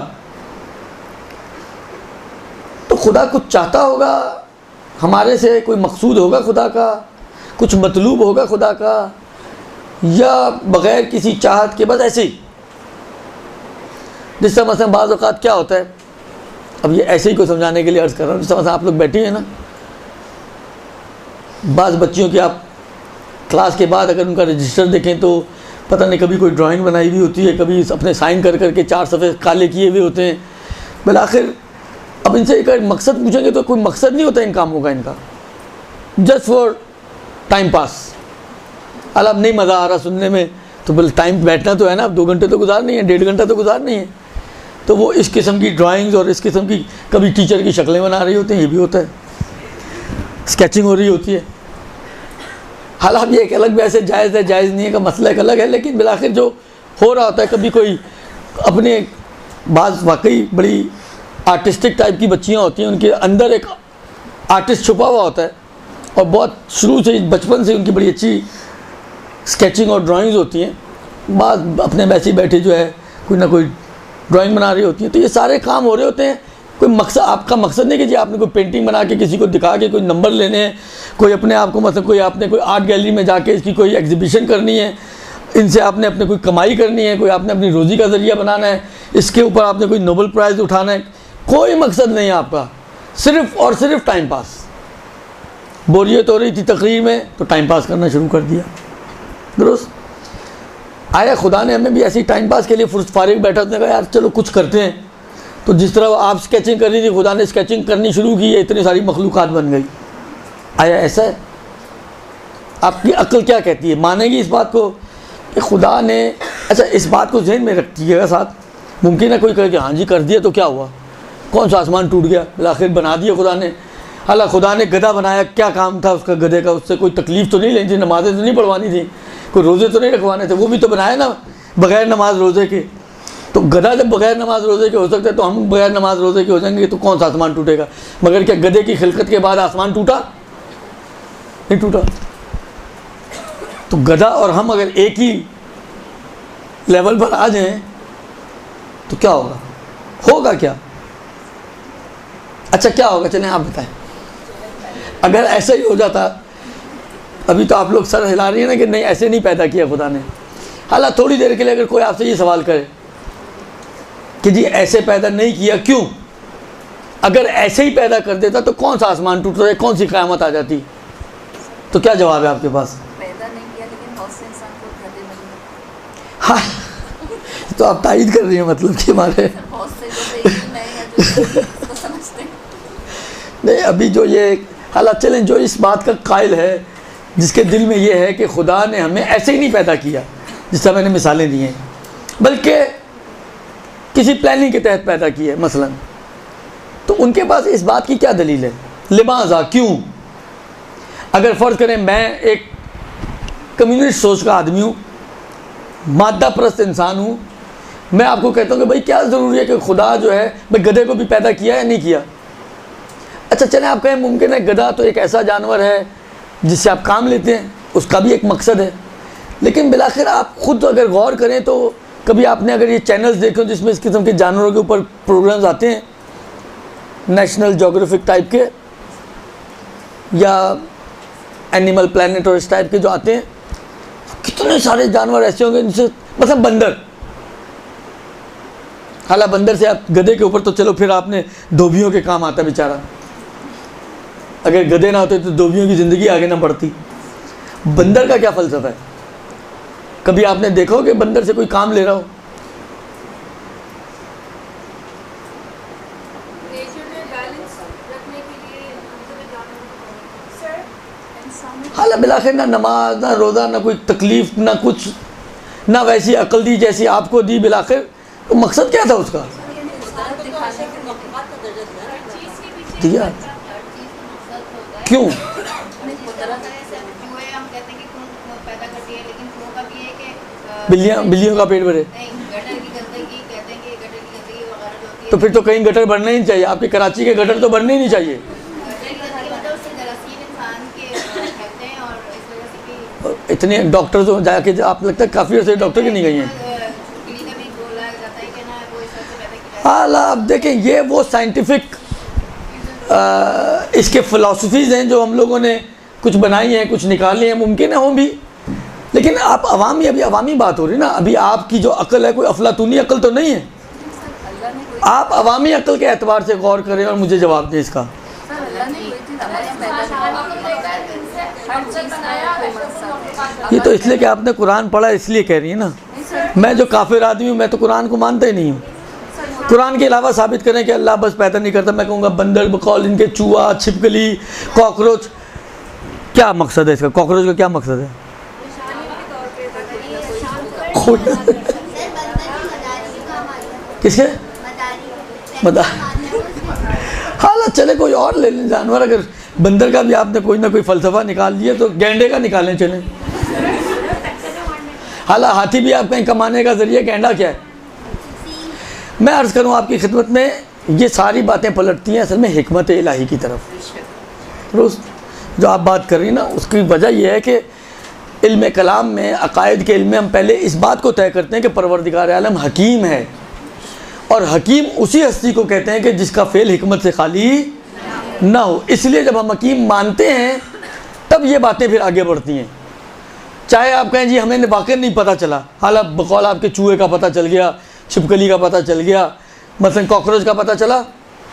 B: तो खुदा कुछ चाहता होगा हमारे से, कोई मकसूद होगा खुदा का, कुछ मतलूब होगा खुदा का, या बग़ैर किसी चाहत के बस ऐसे ही? जिस तरह मसलन बाज़ औक़ात क्या होता है, अब ये ऐसे ही को समझाने के लिए अर्ज़ कर रहा हूँ, जिस तरह आप लोग बैठे हैं ना, बाज़ बच्चियों की आप क्लास के बाद अगर उनका रजिस्टर देखें तो पता नहीं कभी कोई ड्राइंग बनाई हुई होती है, कभी अपने साइन कर करके 4 सफ़े काले किए हुए होते हैं। बिल आखिर अब इनसे एक मकसद पूछेंगे तो कोई मकसद नहीं होता इन कामों का, इनका जस्ट फॉर टाइम पास। अब नहीं मज़ा आ रहा सुनने में तो बिल टाइम बैठना तो है ना, अब 2 घंटे तो गुजारनी है, 1.5 घंटा तो गुजारनी है, तो वो इस किस्म की ड्राइंग्स और इस किस्म की, कभी टीचर की शक्लें बना रही होती हैं, ये भी होता है, स्केचिंग हो रही होती है। हालांकि एक अलग वैसे जायज़ है जायज़ नहीं है का मसला एक अलग है, लेकिन बिलाखिर जो हो रहा होता है, कभी कोई अपने बाज़ वाकई बड़ी आर्टिस्टिक टाइप की बच्चियां होती हैं, उनके अंदर एक आर्टिस्ट छुपा हुआ होता है और बहुत शुरू से बचपन से उनकी बड़ी अच्छी स्केचिंग और ड्राइंग्स होती हैं, बाज़ अपने वैसे ही बैठे जो है कोई ना कोई ड्राइंग बना रही होती है। तो ये सारे काम हो रहे होते हैं, कोई मकसद, आपका मकसद नहीं कि जी आपने कोई पेंटिंग बना के किसी को दिखा के कोई नंबर लेने हैं, कोई अपने आप को मतलब कोई आपने कोई आर्ट गैलरी में जाके इसकी कोई एग्जीबिशन करनी है, इनसे आपने अपने कोई कमाई करनी है, कोई आपने अपनी रोज़ी का ज़रिया बनाना है, इसके ऊपर आपने कोई नोबल प्राइज़ उठाना है, कोई मकसद नहीं है आपका, सिर्फ़ और सिर्फ टाइम पास। बोरियत हो रही थी तकरीर में तो टाइम पास करना शुरू कर दिया, दुरुस्त। आया खुदा ने हमें भी ऐसी टाइम पास के लिए फारिग बैठा, उसने कहा यार चलो कुछ करते हैं, तो जिस तरह आप स्केचिंग कर रही थी खुदा ने स्केचिंग करनी शुरू की है, इतनी सारी मखलूक़ात बन गई। आया ऐसा है? आपकी अक्ल क्या कहती है, मानेगी इस बात को कि खुदा ने, अच्छा इस बात को जहन में रखिएगा साथ, मुमकिन है कोई कहे कि हाँ जी कर दिया तो क्या हुआ, कौन सा आसमान टूट गया, आखिर बना दिया खुदा ने। हालांकि खुदा ने गधा बनाया, क्या काम था उसका गधे का, उससे कोई तकलीफ़ तो नहीं लेनी थी, नमाज़ें तो नहीं पढ़वानी थी, कोई रोज़े तो नहीं रखवाने थे, वो भी तो बनाया ना बग़ैर नमाज रोज़े के। तो गधा जब बग़ैर नमाज रोज़े के हो सकते हैं तो हम बग़ैर नमाज रोज़े के हो जाएंगे, तो कौन सा आसमान टूटेगा? मगर क्या गधे की खिलकत के बाद आसमान टूटा? नहीं टूटा। तो गधा और हम अगर एक ही लेवल पर आ जाएं तो क्या होगा? होगा क्या? अच्छा क्या होगा, चलें आप बताएं। अगर ऐसा ही हो जाता अभी तो आप लोग सर हिला रही हैं ना कि नहीं ऐसे नहीं पैदा किया खुदा ने। हालांकि थोड़ी देर के लिए अगर कोई आपसे ये सवाल करे कि जी ऐसे पैदा नहीं किया क्यों, अगर ऐसे ही पैदा कर देता तो कौन सा आसमान टूटता है, कौन सी क़यामत आ जाती, तो क्या जवाब है आपके पास?
C: पैदा नहीं किया लेकिन बहुत से इंसान को गधे बने।
B: हाँ तो आप तायद कर रही हैं मतलब कि हमारे
C: बहुत से जैसे एक ही नए हैं जो इसको समझते हैं।
B: नहीं अभी जो ये हालांकि चलें, जो इस बात का कायल है जिसके दिल में ये है कि खुदा ने हमें ऐसे ही नहीं पैदा किया जिस तरह मैंने मिसालें दी हैं, बल्कि किसी प्लानिंग के तहत पैदा किया है मसलन, तो उनके पास इस बात की क्या दलील है? लिमाजा, क्यों? अगर फ़र्ज़ करें मैं एक कम्युनिस्ट सोच का आदमी हूँ, मादा परस्त इंसान हूँ, मैं आपको कहता हूँ कि भाई क्या ज़रूरी है कि खुदा जो है मैं गधे को भी पैदा किया या नहीं किया। अच्छा चलें आप कहें मुमकिन है गधा तो एक ऐसा जानवर है जिससे आप काम लेते हैं, उसका भी एक मकसद है, लेकिन बिलाखिर आप ख़ुद अगर गौर करें तो कभी आपने अगर ये चैनल्स देखे हो जिसमें इस किस्म के जानवरों के ऊपर प्रोग्राम्स आते हैं, नेशनल जोग्राफिक टाइप के या एनिमल प्लैनेट और इस टाइप के जो आते हैं, कितने सारे जानवर ऐसे होंगे जिनसे, मतलब बंदर, हालांकि बंदर से आप गधे के ऊपर तो चलो फिर आपने धोबियों के काम आता बेचारा, अगर गधे ना होते तो धोबियों की ज़िंदगी आगे ना बढ़ती। बंदर का क्या फ़लसफ़ा है? कभी आपने देखा हो कि बंदर से कोई काम ले रहा हो? हालांकि बिलाखिर ना नमाज, ना रोज़ा, ना कोई तकलीफ़, ना कुछ, ना वैसी अक्ल दी जैसी आपको दी, बिलाखिर तो मकसद क्या था उसका? दिया क्यों? बिल्लियों का पेट भरे, तो फिर तो कहीं गटर भरना ही नहीं चाहिए, आपके कराची के गटर तो भरने ही नहीं चाहिए। इतने डॉक्टर तो जाके आप लगता है काफ़ी अर्से डॉक्टर के नहीं गई हैं। हाँ अब देखें ये वो साइंटिफिक इसके फ़िलासफ़ीज़ हैं जो हम लोगों ने कुछ बनाई हैं, कुछ निकाली हैं, मुमकिन है हों भी, लेकिन आप अवामी, अभी अवामी बात हो रही ना, अभी आपकी जो अक्ल है कोई अफलातूनी अक्ल तो नहीं है। आप अवामी अक्ल के एतबार से गौर करें और मुझे जवाब दें इसका। ये तो इसलिए कि आपने कुरान पढ़ा इसलिए कह रही है ना। मैं जो काफिर आदमी हूँ मैं तो कुरान को मानता ही नहीं हूँ। कुरान के अलावा साबित करें कि अल्लाह बस पैदा नहीं करता, मैं कहूँगा बंदर, बकौल, इनके चूहा, छिपकली, कॉकरोच, क्या मकसद है इसका? कॉकरोच का क्या मकसद है? किसके बता? हालांकि चले कोई और ले लें जानवर, अगर बंदर का भी आपने कोई ना कोई फ़लसफ़ा निकाल लिया तो गैंडे का निकालें चलें। हालांकि हाथी भी आप कहीं कमाने का ज़रिए, गैंडा क्या है? मैं अर्ज़ करूँ आपकी खिदमत में, ये सारी बातें पलटती हैं असल में हिकमत इलाही की तरफ। रोज़ जो आप बात कर रही हैं ना, उसकी वजह यह है कि इल्म कलाम में, अकायद के इल्म में हम पहले इस बात को तय करते हैं कि परवरदिगार आलम हकीम है, और हकीम उसी हस्ती को कहते हैं कि जिसका फ़ेल हिकमत से खाली ना हो। इसलिए जब हम हकीम मानते हैं तब ये बातें फिर आगे बढ़ती हैं। चाहे आप कहें जी हमें वाक़ई नहीं पता चला, हालांकि बकौल आपके चूहे का पता चल गया, छिपकली का पता चल गया, मतलब कॉकरोच का पता चला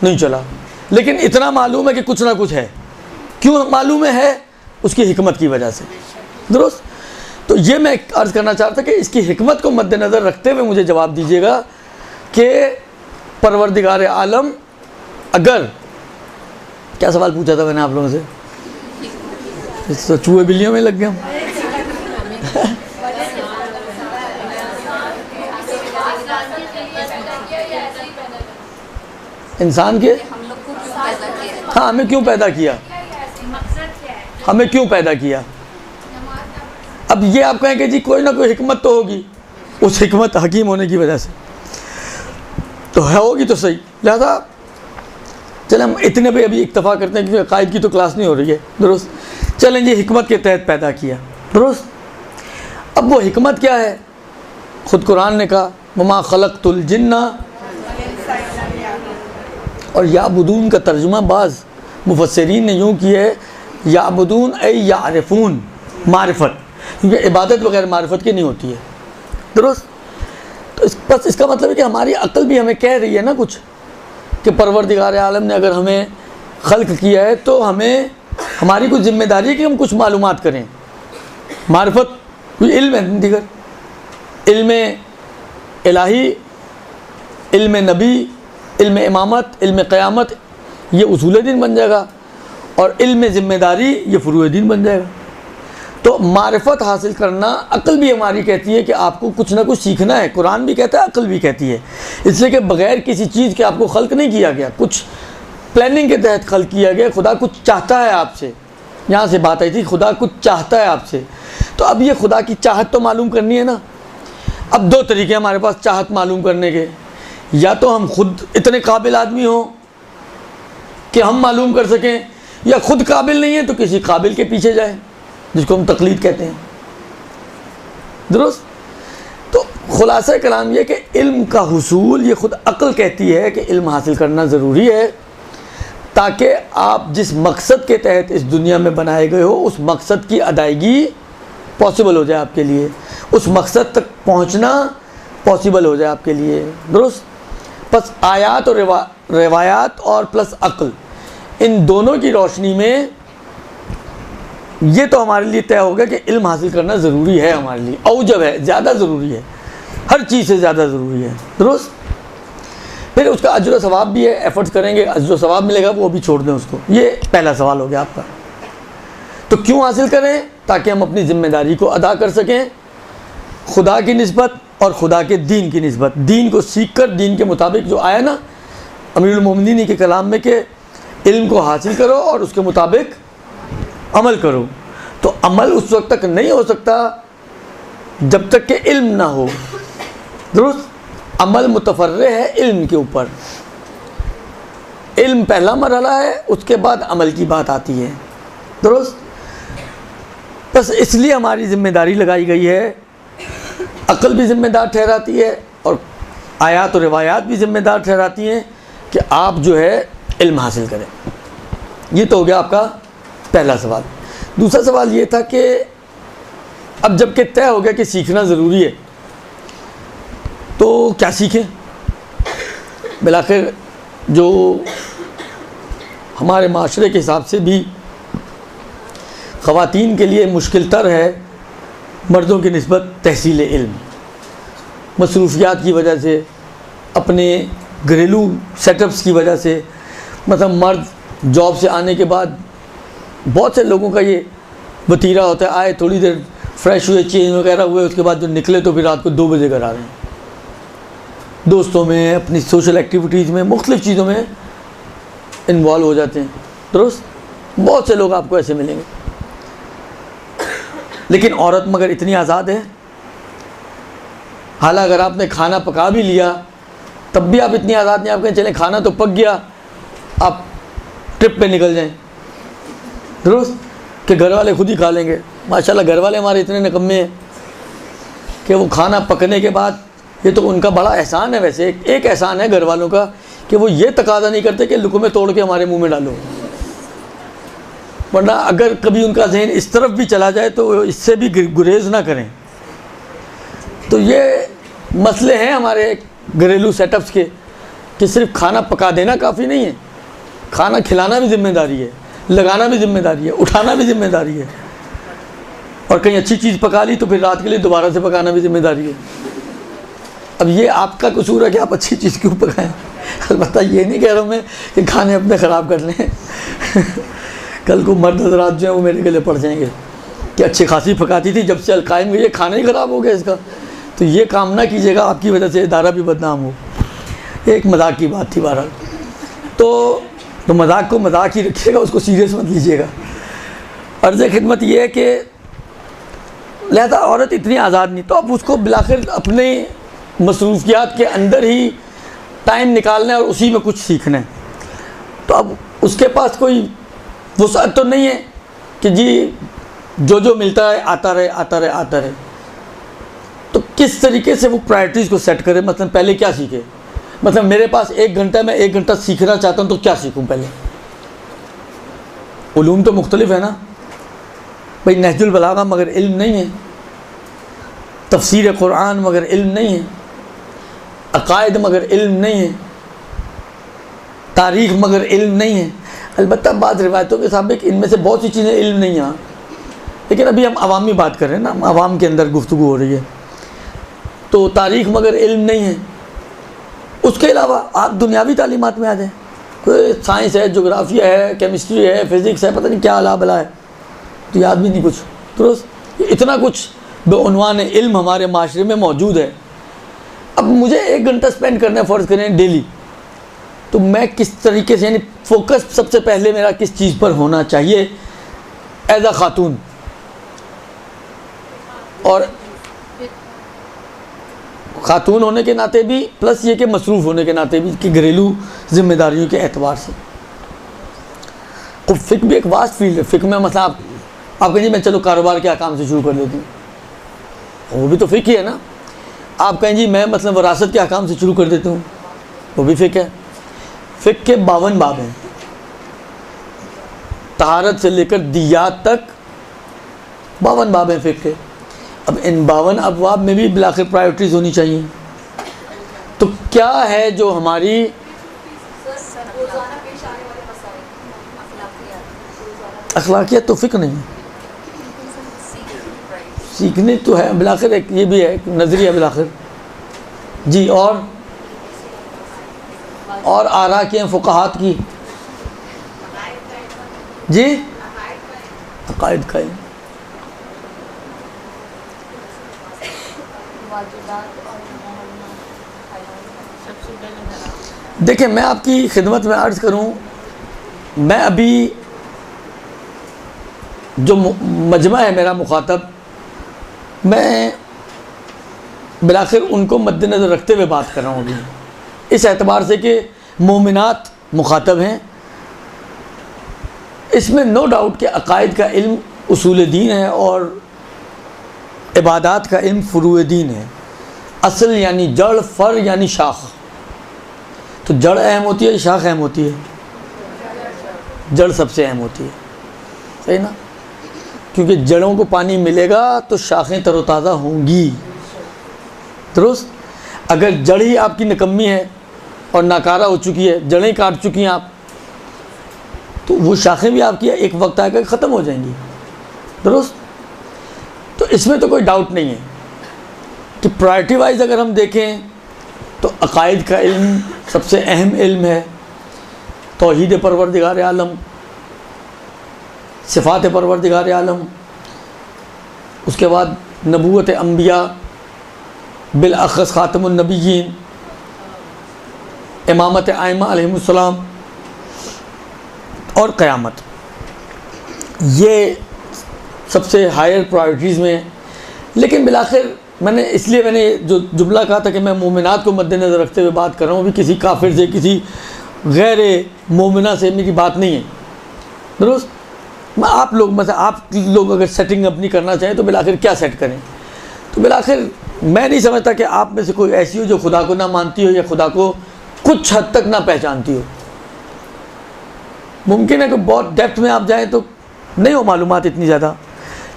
B: नहीं चला, लेकिन इतना मालूम है कि कुछ ना कुछ है। क्यों मालूम है? उसकी हिकमत की वजह से। दुरुस्त? तो ये मैं अर्ज़ करना चाहता कि इसकी हिकमत को मद्देनज़र रखते हुए मुझे जवाब दीजिएगा कि परवरदिगार आलम, अगर, क्या सवाल पूछा था मैंने आप लोगों से? तो चूहे बिल्लियों में लग गया। इंसान के, हाँ, हमें क्यों पैदा किया, हमें क्यों पैदा किया? अब ये आप कहें कि जी कोई ना कोई हिकमत तो होगी, उस हिकमत हकीम होने की वजह से तो है, होगी तो सही। लिहाजा चलें हम इतने पे अभी इक्तफ़ा करते हैं क्योंकि अकायद की तो क्लास नहीं हो रही है। दुरुस्त? चलें जी, हिकमत के तहत पैदा किया। दुरुस्त? अब वो हिकमत क्या है? ख़ुद कुरान ने कहा वमा खलक़तुल जिन्ना, और याबुदून का तर्जुमा बाज़ मुफस्सिरीन ने यूँ किया है, याबुदून ऐ यारिफून, मारिफत, क्योंकि इबादत बगैर मारिफत की नहीं होती है, दुरुस्त। तो बस इसका मतलब है कि हमारी अक्ल भी हमें कह रही है ना कुछ, कि परवरदिगार आलम ने अगर हमें खल्क किया है तो हमें हमारी कुछ जिम्मेदारी है कि हम कुछ मालूमात करें। मारिफत कोई इल्म है दीगर, इल्म इलाही, इल्म नबी, इल्म इमामत, इल्म क़यामत, ये उसूल दीन बन जाएगा, और इल्म ज़िम्मेदारी ये फ़ुरूए दीन बन जाएगा। तो मारिफत हासिल करना, अक्ल भी हमारी कहती है कि आपको कुछ ना कुछ सीखना है। कुरान भी कहता है, अक्ल भी कहती है, इसलिए कि बग़ैर किसी चीज़ के आपको खल्क नहीं किया गया, कुछ प्लानिंग के तहत खल्क किया गया। खुदा कुछ चाहता है आपसे, यहाँ से बात आई थी, खुदा कुछ चाहता है आपसे। तो अब ये खुदा की चाहत तो मालूम करनी है ना। अब दो तरीके हमारे पास चाहत मालूम करने के, या तो हम खुद इतने काबिल आदमी हों कि हम मालूम कर सकें, या खुद काबिल नहीं है तो किसी काबिल के पीछे जाए, जिसको हम तकलीद कहते हैं, दुरुस्त। तो खुलासा कलाम ये कि इल्म का हुसूल, ये ख़ुद अक्ल कहती है कि इल्म हासिल करना ज़रूरी है, ताकि आप जिस मकसद के तहत इस दुनिया में बनाए गए हो उस मकसद की अदायगी पॉसिबल हो जाए आपके लिए, उस मकसद तक पहुंचना पॉसिबल हो जाए आपके लिए, दुरुस्त। बस आयात और रिवायात और प्लस अक्ल, इन दोनों की रोशनी में ये तो हमारे लिए तय हो गया कि इल्म हासिल करना ज़रूरी है, हमारे लिए औजब है, ज़्यादा ज़रूरी है, हर चीज़ से ज़्यादा ज़रूरी है, दुरुस्त। फिर उसका अज्र सवाब भी है, एफर्ट्स करेंगे अज्र सवाब मिलेगा, वो भी छोड़ दें उसको। ये पहला सवाल हो गया आपका। तो क्यों हासिल करें? ताकि हम अपनी ज़िम्मेदारी को अदा कर सकें खुदा की निस्बत और खुदा के दीन की निस्बत। दीन को सीख कर, दीन के मुताबिक जो आया ना अमीरुल मोमिनीन के कलाम में कि इल्म को हासिल करो और उसके मुताबिक अमल करो। तो अमल उस वक्त तक नहीं हो सकता जब तक कि इल्म ना हो, दुरुस्त। अमल मुतफर्रे है इल्म के ऊपर, इल्म पहला मरहला है, उसके बाद अमल की बात आती है, दुरुस्त। बस इसलिए हमारी ज़िम्मेदारी लगाई गई है, अक्ल भी ज़िम्मेदार ठहराती है और आयात और रिवायात भी ज़िम्मेदार ठहराती हैं कि आप जो है इल्म हासिल करें। ये तो हो गया आपका पहला सवाल। दूसरा सवाल ये था कि अब जब कि तय हो गया कि सीखना ज़रूरी है तो क्या सीखें। बिलाखिर जो हमारे माशरे के हिसाब से भी ख़वातीन के लिए मुश्किल तर है मर्दों की निस्बत तहसील इल्म, मसरूफियात की वजह से, अपने घरेलू सेटअप्स की वजह से। मतलब मर्द जॉब से आने के बाद बहुत से लोगों का ये वतीरा होता है, आए थोड़ी देर फ्रेश हुए, चेंज वगैरह हुए, उसके बाद जो निकले तो फिर रात को 2 बजे घर आ रहे हैं, दोस्तों में, अपनी सोशल एक्टिविटीज़ में, मुख्तलिफ़ चीज़ों में इन्वॉल्व हो जाते हैं, दुरुस्त। बहुत से लोग आपको ऐसे मिलेंगे। लेकिन औरत मगर इतनी आज़ाद है, हालांकि अगर आपने खाना पका भी लिया तब भी आप इतनी आज़ाद नहीं, आप कहें चलें खाना तो पक गया, आप ट्रिप पे निकल जाएं, दुरुस्त, कि घर वाले खुद ही खा लेंगे। माशाल्लाह घर वाले हमारे इतने निकम्मे हैं कि वो खाना पकने के बाद, ये तो उनका बड़ा एहसान है, वैसे एक एहसान है घर वालों का कि वो ये तकाज़ा नहीं करते कि लुक़मे तोड़ के हमारे मुंह में डालो, वरना अगर कभी उनका जहन इस तरफ भी चला जाए तो इससे भी गुरेज ना करें। तो ये मसले हैं हमारे घरेलू सेटअप्स के कि सिर्फ खाना पका देना काफ़ी नहीं है, खाना खिलाना भी ज़िम्मेदारी है, लगाना भी ज़िम्मेदारी है, उठाना भी ज़िम्मेदारी है, और कहीं अच्छी चीज़ पका ली तो फिर रात के लिए दोबारा से पकाना भी ज़िम्मेदारी है। अब ये आपका कसूर है कि आप अच्छी चीज़ क्यों पकाएं। अलबत्ता ये नहीं कह रहा हूँ मैं कि खाने अपने ख़राब कर लें कल को मर्द हज़रात जो हैं वो मेरे गले पड़ जाएंगे कि अच्छी खासी पकाती थी, जब से अलकायम गई ये खाना ही ख़राब हो गया इसका। तो ये काम ना कीजिएगा, आपकी वजह से इदारा भी बदनाम हो। एक मजाक की बात थी बहरहाल। तो मजाक को मजाक ही रखिएगा, उसको सीरियस मत लीजिएगा। अर्ज़ खिदमत ये है कि लिहाजा औरत इतनी आज़ाद नहीं, तो अब उसको बिलाखिर अपने मसरूफियात के अंदर ही टाइम निकालना है और उसी में कुछ सीखना है। तो अब उसके पास कोई वुसअत तो नहीं है कि जी जो मिलता है आता रहे। तो किस तरीके से वो प्रायोरिटीज़ को सेट करे। मतलब पहले क्या सीखे, मतलब मेरे पास 1 घंटा, मैं 1 घंटा सीखना चाहता हूँ तो क्या सीखूँ पहले। उलूम तो मुख्तलिफ है ना, भाई नहजुल बलागा मगर इल्म नहीं है, तफसीर कुरान मगर इल्म नहीं है, अकायद मगर इल्म नहीं है, तारीख़ मगर इल्म नहीं है। अलबत्ता बाद रिवायतों के साबिक इनमें से बहुत सी चीज़ें इल्म नहीं हैं, लेकिन अभी हम अवामी बात कर रहे हैं ना, अवाम के अंदर गुफ्तगू हो रही है। तो तारीख़ मगर इल्म नहीं है। उसके अलावा आप दुनियावी तालीमात में आ जाएँ, कोई साइंस है, जोग्राफिया है, केमिस्ट्री है, फ़िज़िक्स है, पता नहीं क्या अला बला है, तो याद भी नहीं कुछ। दुरुस्त, इतना कुछ बेउनवान इल्म हमारे माशरे में मौजूद है। अब मुझे 1 घंटा स्पेंड करना है फ़र्ज़ करें डेली, तो मैं किस तरीके से, यानी फ़ोकस सबसे पहले मेरा किस चीज़ पर होना चाहिए एज़ अ ख़ातून, और ख़ातून होने के नाते भी, प्लस ये कि मसरूफ़ होने के नाते भी, कि घरेलू ज़िम्मेदारियों के एतबार से। तो फ़िक्र भी एक वास्ट फील्ड है। फ़िक्र में मतलब आप कहेंगे मैं चलो कारोबार के अहकाम से शुरू कर देती हूँ, वो भी तो फ़िक्र ही है ना। आप कहें जी मैं मतलब वरासत के अहकाम से शुरू कर देती हूँ, वो भी फ़िक्र है। फ़िक्र के 52 बाब हैं, तहारत से लेकर दियात तक 52 बाब हैं फ़िक्र के। अब इन 52 अबवाब में भी बिलाखिर प्रायोरिटीज़ होनी चाहिए। तो क्या है जो हमारी अखलाकियत, तो फ़िक्र नहीं है, सीखने तो है बिलाखिर, एक ये भी है नज़रिया बिलाखिर जी। और आरा के फ़ुक़हात की जी, अक़ाइद का है। देखिए मैं आपकी खिदमत में अर्ज़ करूं, मैं अभी जो मजमा है मेरा मुखातब, मैं बिलाखिर उनको मद्देनज़र रखते हुए बात कर रहा हूँ अभी, इस एतबार से कि मोमिनात मुखातब हैं। इसमें नो डाउट कि अक़ाइद का इल्म उसूल दीन है और इबादात का इल्म फ़ुरूए दीन है। असल यानी जड़, फ़र यानी शाख। तो जड़ अहम होती है, शाख अहम होती है? जड़ सबसे अहम होती है, सही ना, क्योंकि जड़ों को पानी मिलेगा तो शाखें तरोताज़ा होंगी। दुरुस्त। अगर जड़ ही आपकी निकम्मी है और नाकारा हो चुकी है, जड़ें काट चुकी हैं आप, तो वो शाखें भी आपकी एक वक्त आकर ख़त्म हो जाएंगी। दुरुस्त। तो इसमें तो कोई डाउट नहीं है कि प्रायोरिटी वाइज अगर हम देखें तो अक़ाइद का इल्म सबसे अहम इल्म है। तौहीद परवरदिगार आलम, सिफ़ात परवरदिगार आलम, उसके बाद नबूवत अंबिया, बिलअख़स ख़ातमुन नबिय्यीन, इमामत आइम्मा अलैहिमुस्सलाम और क़यामत, ये सबसे हायर प्रायोरिटीज़ में है। लेकिन बिलाखिर मैंने जो जुमला कहा था कि मैं मोमिनात को मद्देनज़र रखते हुए बात कर रहा हूँ, अभी किसी काफिर से, किसी गैर मोमिना से मेरी बात नहीं है। दुरुस्त। मैं आप लोग अगर सेटिंग अपनी करना चाहें तो बिलाखिर क्या सेट करें? तो बिलाखिर मैं नहीं समझता कि आप में से कोई ऐसी हो जो खुदा को ना मानती हो या खुदा को कुछ हद तक ना पहचानती हो। मुमकिन है कि बहुत डेप्थ में आप जाएँ तो नहीं हो मालूमात इतनी ज़्यादा,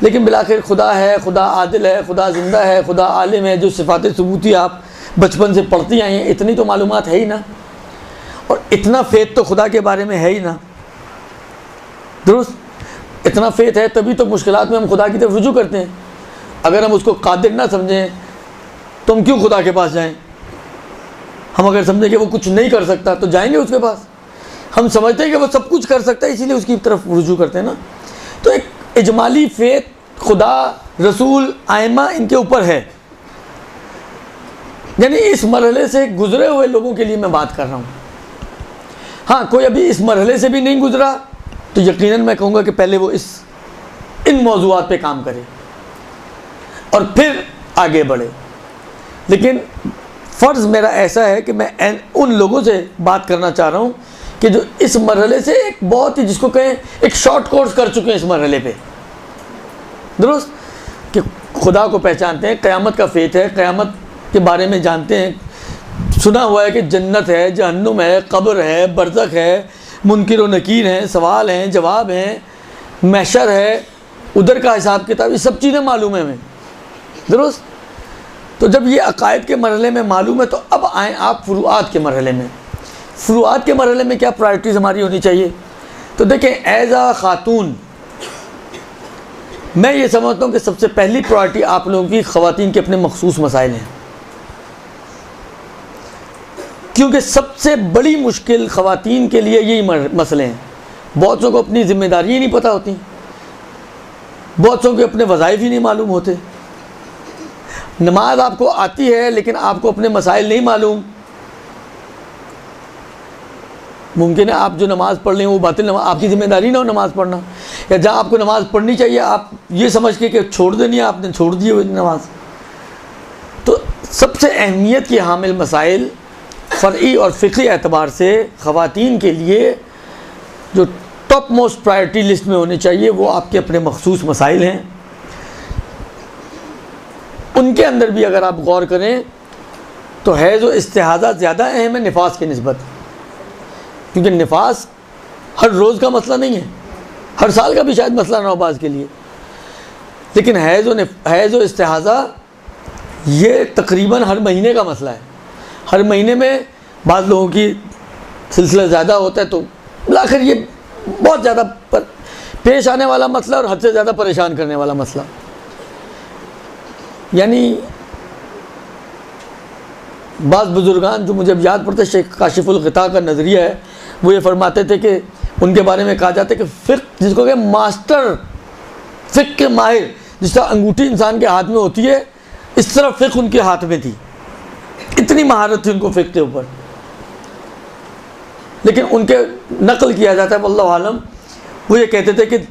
B: लेकिन बिलाखिर खुदा है, खुदा आदिल है, खुदा ज़िंदा है, खुदा आलिम है, जो सिफ़ात सबूती आप बचपन से पढ़ती आई हैं, इतनी तो मालूमात है ही ना, और इतना फ़ेथ तो खुदा के बारे में है ही ना। दुरुस्त। इतना फ़ेथ है तभी तो मुश्किलात में हम खुदा की तरफ रुजू करते हैं। अगर हम उसको कादिर ना समझें तो हम क्यों खुदा के पास जाएं? हम अगर समझें कि वो कुछ नहीं कर सकता तो जाएंगे उसके पास। हम समझते हैं कि वो सब कुछ कर सकता है, इसीलिए उसकी तरफ रुजू करते हैं ना। तो एक इजमाली फ़ेथ खुदा, रसूल, आइमा इनके ऊपर है। यानी इस मरहले से गुज़रे हुए लोगों के लिए मैं बात कर रहा हूँ। हाँ, कोई अभी इस मरहले से भी नहीं गुज़रा तो यकीनन मैं कहूँगा कि पहले वो इन मौज़ूआत पे काम करे और फिर आगे बढ़े। लेकिन फ़र्ज़ मेरा ऐसा है कि मैं उन लोगों से बात करना चाह रहा हूँ कि जो इस मरहले से एक बहुत ही, जिसको कहें एक शॉर्ट कोर्स कर चुके हैं इस मरहले पे। दुरुस्त। कि खुदा को पहचानते हैं, क़यामत का फ़ेथ है, क़यामत के बारे में जानते हैं, सुना हुआ है कि जन्नत है, जहन्नुम है, कब्र है, बरज़ख है, मुनकिर व नकीर हैं, सवाल हैं, जवाब हैं, महशर है, उधर का हिसाब किताब, ये सब चीज़ें मालूम है हमें, दुरुस्त। तो जब ये अकायद के मरहले में मालूम है, तो अब आएँ आप फ़ुरूआत के मरहले में। फ़ुरूआत के मरहले में क्या प्रायोरिटीज़ हमारी होनी चाहिए? तो देखें, एज़ आ ख़ातून मैं ये समझता हूँ कि सबसे पहली प्रायोरिटी आप लोगों की ख़वातीन के अपने मखसूस मसाइल हैं, क्योंकि सबसे बड़ी मुश्किल ख़वातीन के लिए यही मसले हैं। बहुत सौ को अपनी ज़िम्मेदारी ही नहीं पता होती, बहुत सौ के अपने वज़ाइफ ही नहीं मालूम होते। नमाज आपको आती है लेकिन आपको अपने मसाइल नहीं मालूम। मुमकिन है आप जो नमाज़ पढ़ लें वो बातिल नमाज, आपकी ज़िम्मेदारी ना हो नमाज़ पढ़ना, या जहाँ आपको नमाज़ पढ़नी चाहिए आप ये समझ के कि छोड़ देनी है, आपने छोड़ दी हुई नमाज। तो सबसे अहमियत के हामिल मसाइल फ़र्ई और फ़िक़ही एतबार से ख़वातीन के लिए जो टॉप मोस्ट प्रायोरिटी लिस्ट में होने चाहिए वो आपके अपने मखसूस मसाइल हैं। उनके अंदर भी अगर आप गौर करें तो हैज़ व इस्तिहाज़ा ज़्यादा अहम है निफास की निस्बत, क्योंकि निफास हर रोज़ का मसला नहीं है, हर साल का भी शायद मसला ना हो बाज़ के लिए, लेकिन हैज़ व इस्तिहाज़ा ये तकरीबन हर महीने का मसला है। हर महीने में बाज़ लोगों की सिलसिला ज़्यादा होता है, तो आखिर ये बहुत ज़्यादा पेश आने वाला मसला और हद से ज़्यादा परेशान करने वाला मसला। यानी बाज़ बुज़ुर्गान जो मुझे अब याद पड़ता है, शेख काशिफुल ग़िता का नज़रिया है, वो ये फरमाते थे कि उनके बारे में कहा जाता है कि फ़िक़्ह जिसको कि मास्टर फ़िक़्ह के माहिर, जिस तरह अंगूठी इंसान के हाथ में होती है इस तरह फ़िक़्ह उनके हाथ में थी, इतनी महारत थी उनको फ़िक़्ह के ऊपर। लेकिन उनके नकल किया जाता है वल्लाहु आलम, वो ये कहते थे कि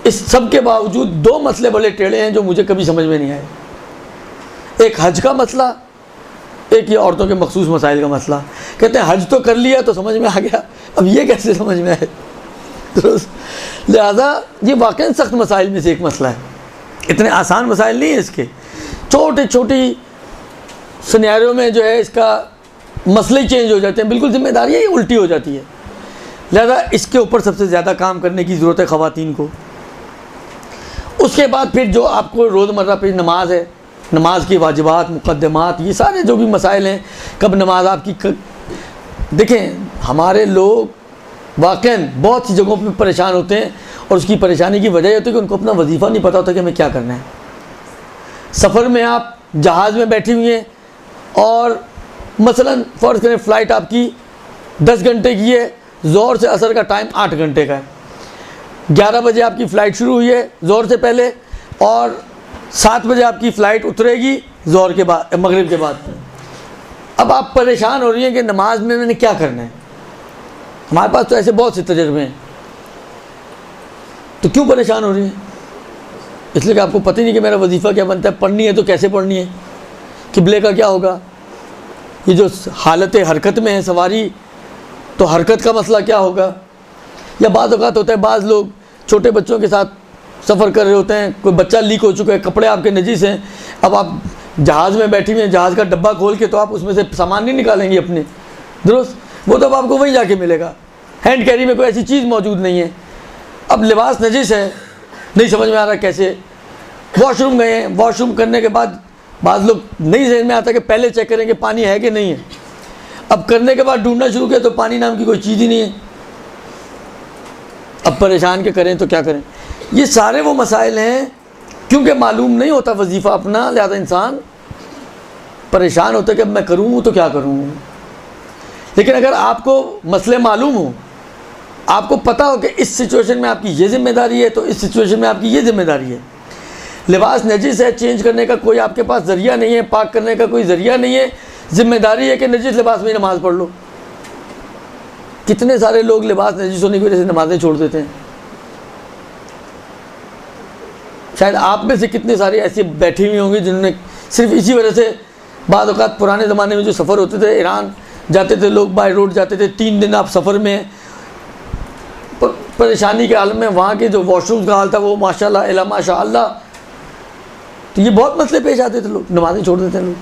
B: इस सब के बावजूद दो मसले बड़े टेढ़े हैं जो मुझे कभी समझ में नहीं आए। एक हज का मसला, एक ये औरतों के मखसूस मसाइल का मसला। कहते हैं हज तो कर लिया तो समझ में आ गया, अब ये कैसे समझ में आए? तो लिहाजा ये वाकई सख्त मसाइल में से एक मसला है, इतने आसान मसाइल नहीं है इसके। छोटी छोटी सिनेरियो में जो है इसका मसले ही चेंज हो जाते हैं, बिल्कुल जिम्मेदारी ही उल्टी हो जाती है। लिहाजा इसके ऊपर सबसे ज़्यादा काम करने की ज़रूरत है ख़वातीन को। उसके बाद फिर जो आपको रोज़मर्रा पे नमाज है, नमाज की वाजिबात, मुक़द्दमात, ये सारे जो भी मसाइल हैं, कब नमाज आपकी देखें, हमारे लोग वाक़ई बहुत सी जगहों पे परेशान होते हैं और उसकी परेशानी की वजह होती है कि उनको अपना वजीफ़ा नहीं पता होता कि हमें क्या करना है। सफ़र में आप जहाज़ में बैठी हुई हैं और मसलन फ़र्ज़ करें फ़्लाइट आपकी 10 घंटे की है, ज़ोहर से असर का टाइम 8 घंटे का है। 11 बजे आपकी फ़्लाइट शुरू हुई है ज़ोहर से पहले, और 7 बजे आपकी फ़्लाइट उतरेगी ज़ोहर के बाद, मगरिब के बाद। अब आप परेशान हो रही हैं कि नमाज में मैंने क्या करना है। हमारे पास तो ऐसे बहुत से तजर्बे हैं, तो क्यों परेशान हो रही हैं? इसलिए कि आपको पता ही नहीं कि मेरा वजीफ़ा क्या बनता है, पढ़नी है तो कैसे पढ़नी है, किबले का क्या होगा, ये जो हालत हरकत में है सवारी, तो हरकत का मसला क्या होगा। या बाज़ औक़ात होता है बाज़ लोग छोटे बच्चों के साथ सफ़र कर रहे होते हैं, कोई बच्चा लीक हो चुका है, कपड़े आपके नजीस हैं, अब आप जहाज़ में बैठी हुई हैं, जहाज़ का डब्बा खोल के तो आप उसमें से सामान नहीं निकालेंगे अपने, दुरुस्त, वो तो अब आपको वहीं जाके मिलेगा। हैंड कैरी में कोई ऐसी चीज़ मौजूद नहीं है। अब लिबास नजीस है, नहीं समझ में आ रहा कैसे। वॉशरूम गए हैं, वॉशरूम करने के बाद बाज़ लोग नहीं समझ में आता कि पहले चेक करें कि पानी है कि नहीं है। अब करने के बाद ढूंढना शुरू किया तो पानी नाम की कोई चीज़ ही नहीं है। अब परेशान के करें तो क्या करें। ये सारे वो मसाइल हैं, क्योंकि मालूम नहीं होता वजीफ़ा अपना, लिहाजा इंसान परेशान होता है कि अब मैं करूँ तो क्या करूँ। लेकिन अगर आपको मसले मालूम हो, आपको पता हो कि इस सिचुएशन में आपकी ये ज़िम्मेदारी है, तो इस सिचुएशन में आपकी ये ज़िम्मेदारी है। लिबास नजीस है, चेंज करने का कोई आपके पास ज़रिया नहीं है, पाक करने का कोई ज़रिया नहीं है, ज़िम्मेदारी है कि नजीस लिबास में नमाज़ पढ़ लो। कितने सारे लोग लिबास नजीस होने की वजह से नमाज़ें छोड़ देते हैं। शायद आप में से कितने सारे ऐसे बैठी हुई होंगी जिन्होंने सिर्फ इसी वजह से, बाद औक़ात पुराने ज़माने में जो सफ़र होते थे, ईरान जाते थे लोग, बाय रोड जाते थे, 3 दिन आप सफ़र में परेशानी के आलम में, वहाँ के जो वॉशरूम्स का हाल था वो माशाल्लाह इला माशाअल्लाह, तो ये बहुत मसले पेश आते थे, लोग नमाज़ें छोड़ देते हैं। लोग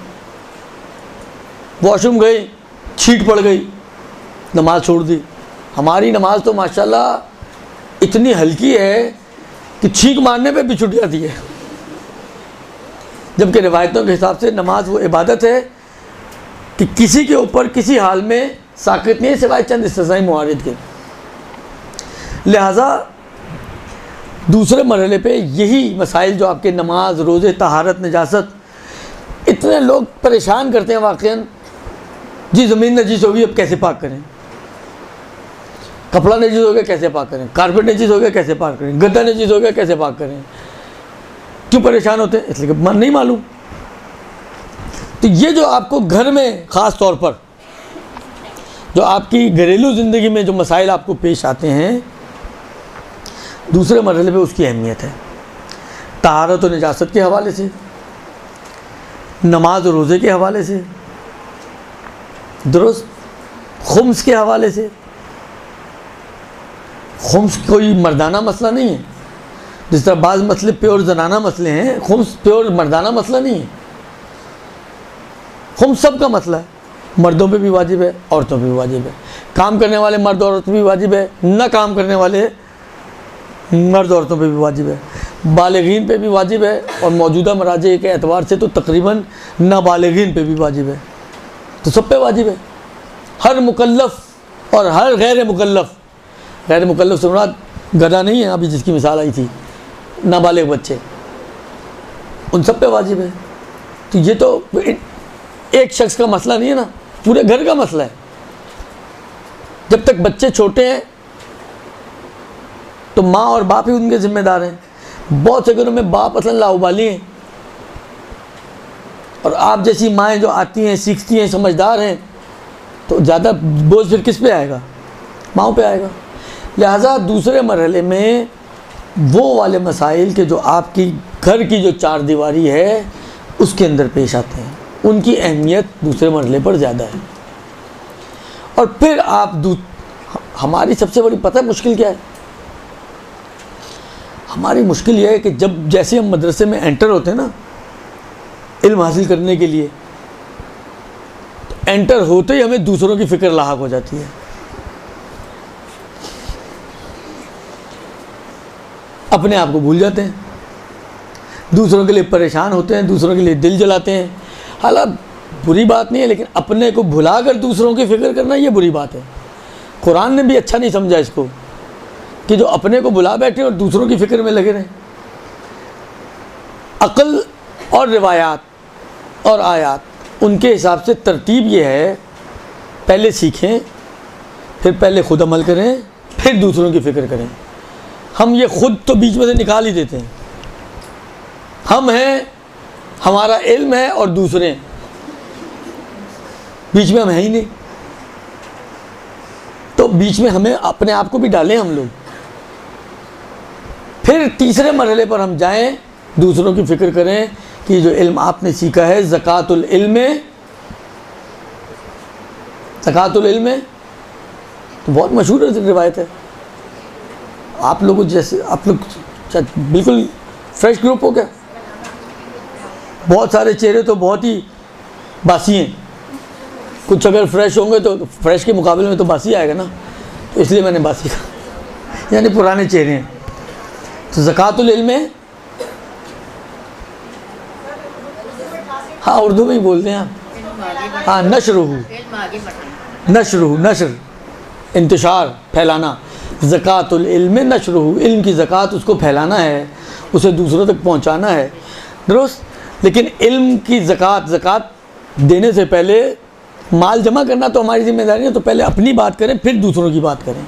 B: वॉशरूम गए, छींट पड़ गई, नमाज छोड़ दी। हमारी नमाज तो माशाल्लाह इतनी हल्की है कि छींक मारने पे भी छुट जाती है, जबकि रिवायतों के हिसाब से नमाज वो इबादत है कि किसी के ऊपर किसी हाल में साकित नहीं है सिवाय चंद इस्तिस्नाई मवारिद के। लिहाजा दूसरे मरहले पे यही मसाइल जो आपके नमाज, रोज़े, तहारत, नजासत, इतने लोग परेशान करते हैं वाक़ईन। जी ज़मीन नजीस होगी, अब कैसे पाक करें, कपड़ा नजीस हो गया कैसे पाक करें, कारपेट नजीस हो गया कैसे पाक करें, गद्दा नजीस हो गया कैसे पाक करें। क्यों परेशान होते हैं? इसलिए कि नहीं मालूम। तो ये जो आपको घर में ख़ास तौर पर जो आपकी घरेलू ज़िंदगी में जो मसाइल आपको पेश आते हैं, दूसरे मरहले पे उसकी अहमियत है। तहारत और निजासत के हवाले से, नमाज और रोज़े के हवाले से, दुरुस्त, खुम्स के हवाले से। खुम्स कोई मर्दाना मसला नहीं है, जिस तरह बाज़ मसले प्योर जनाना मसले हैं, खुम्स प्योर मर्दाना मसला नहीं है। खुम्स सब का मसला है, मर्दों पे भी वाजिब है, औरतों पे भी वाजिब है। काम करने वाले मर्द औरत पे भी वाजिब है, न काम करने वाले मर्द औरतों पे भी वाजिब है, बालिगीन पे भी वाजिब है, और मौजूदा मराजे के एतबार से तो तकरीबन नाबालिगीन पे भी वाजिब है। तो सब पे वाजिब है। हर मुकल्लफ़ और हर गैर मुकल्लफ़ से मुराद गधा नहीं है, अभी जिसकी मिसाल आई थी, नाबालिग बच्चे, उन सब पे वाजिब है। तो ये तो एक शख्स का मसला नहीं है ना, पूरे घर का मसला है। जब तक बच्चे छोटे हैं तो माँ और बाप ही उनके ज़िम्मेदार हैं। बहुत से घरों में बाप असल लाउबाली हैं, और आप जैसी माएँ जो आती हैं, सीखती हैं, समझदार हैं, तो ज़्यादा बोझ फिर किस पे आएगा? माँओं पे आएगा। लिहाजा दूसरे मरहले में वो वाले मसाइल के जो आपकी घर की जो चार दीवारी है उसके अंदर पेश आते हैं, उनकी अहमियत दूसरे मरहले पर ज़्यादा है। और फिर आप हमारी सबसे बड़ी पता है मुश्किल क्या है? हमारी मुश्किल यह है कि जब जैसे हम मदरसे में एंटर होते हैं ना इल्म हासिल करने के लिए, तो एंटर होते ही हमें दूसरों की फ़िक्र लाहक हो जाती है। अपने आप को भूल जाते हैं, दूसरों के लिए परेशान होते हैं, दूसरों के लिए दिल जलाते हैं। हालांकि बुरी बात नहीं है, लेकिन अपने को भुलाकर दूसरों की फ़िक्र करना ये बुरी बात है। कुरान ने भी अच्छा नहीं समझा इसको कि जो अपने को भुला बैठे और दूसरों की फ़िक्र में लगे रहें। अक़ल और रिवायात और आयात उनके हिसाब से तरतीब ये है, पहले सीखें, फिर पहले ख़ुद अमल करें, फिर दूसरों की फ़िक्र करें। हम ये ख़ुद तो बीच में से निकाल ही देते हैं। हम हैं, हमारा इल्म है, और दूसरे बीच में हम हैं ही नहीं। तो बीच में हमें अपने आप को भी डालें हम लोग। फिर तीसरे मरहले पर हम जाएं, दूसरों की फ़िक्र करें कि जो इल्म आपने सीखा है, ज़कातुल इल्म तो बहुत मशहूर रिवायत है। आप लोग जैसे आप लोग बिल्कुल फ्रेश ग्रुप हो क्या? बहुत सारे चेहरे तो बहुत ही बासी हैं। कुछ अगर फ्रेश होंगे तो फ्रेश के मुकाबले में तो बासी आएगा ना, तो इसलिए मैंने बासी कहा, यानी पुराने चेहरे हैं। तो ज़कातुल इल्म, हाँ उर्दू में ही बोलते हैं आप। हाँ, नशर इंतशार, फैलाना। ज़कातुल इल्म नशरुहु, इल्म की ज़कात उसको फैलाना है, उसे दूसरों तक पहुंचाना है, दुरुस्त। लेकिन इल्म की ज़कात देने से पहले माल जमा करना तो हमारी ज़िम्मेदारी है, तो पहले अपनी बात करें, फिर दूसरों की बात करें।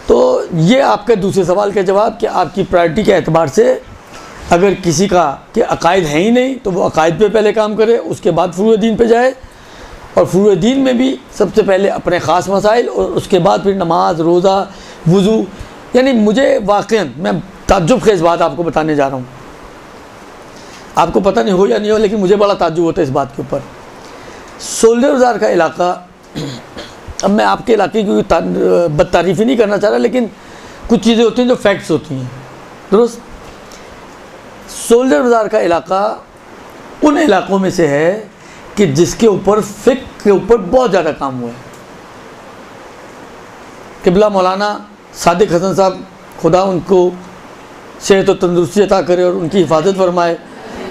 B: तो ये आपके दूसरे सवाल का जवाब कि आपकी प्रायोरिटी के एतबार से अगर किसी का के अकायद है ही नहीं तो वो अकायद पे पहले काम करे, उसके बाद फुरूअ दीन पे जाए, और फुरूअ दीन में भी सबसे पहले अपने ख़ास मसाइल, और उसके बाद फिर नमाज, रोज़ा, वज़ू। यानी मुझे वाक़ईन मैं ताज्जुब खेज़ बात आपको बताने जा रहा हूँ, आपको पता नहीं हो या नहीं हो, लेकिन मुझे बड़ा ताज्जुब होता है इस बात के ऊपर। 16 बाज़ार का इलाका, अब मैं आपके इलाके की बदतारीफ़ी नहीं करना चाह रहा, लेकिन कुछ चीज़ें होती हैं जो फैक्ट्स होती हैं, दुरुस्त। 16 बाज़ार का इलाका उन इलाक़ों में से है कि जिसके ऊपर फ़िक़्ह के ऊपर बहुत ज़्यादा काम हुआ है। किबला मौलाना सादिक हसन साहब, खुदा उनको सेहत और तंदुरुस्ती अता करे और उनकी हिफाजत फरमाए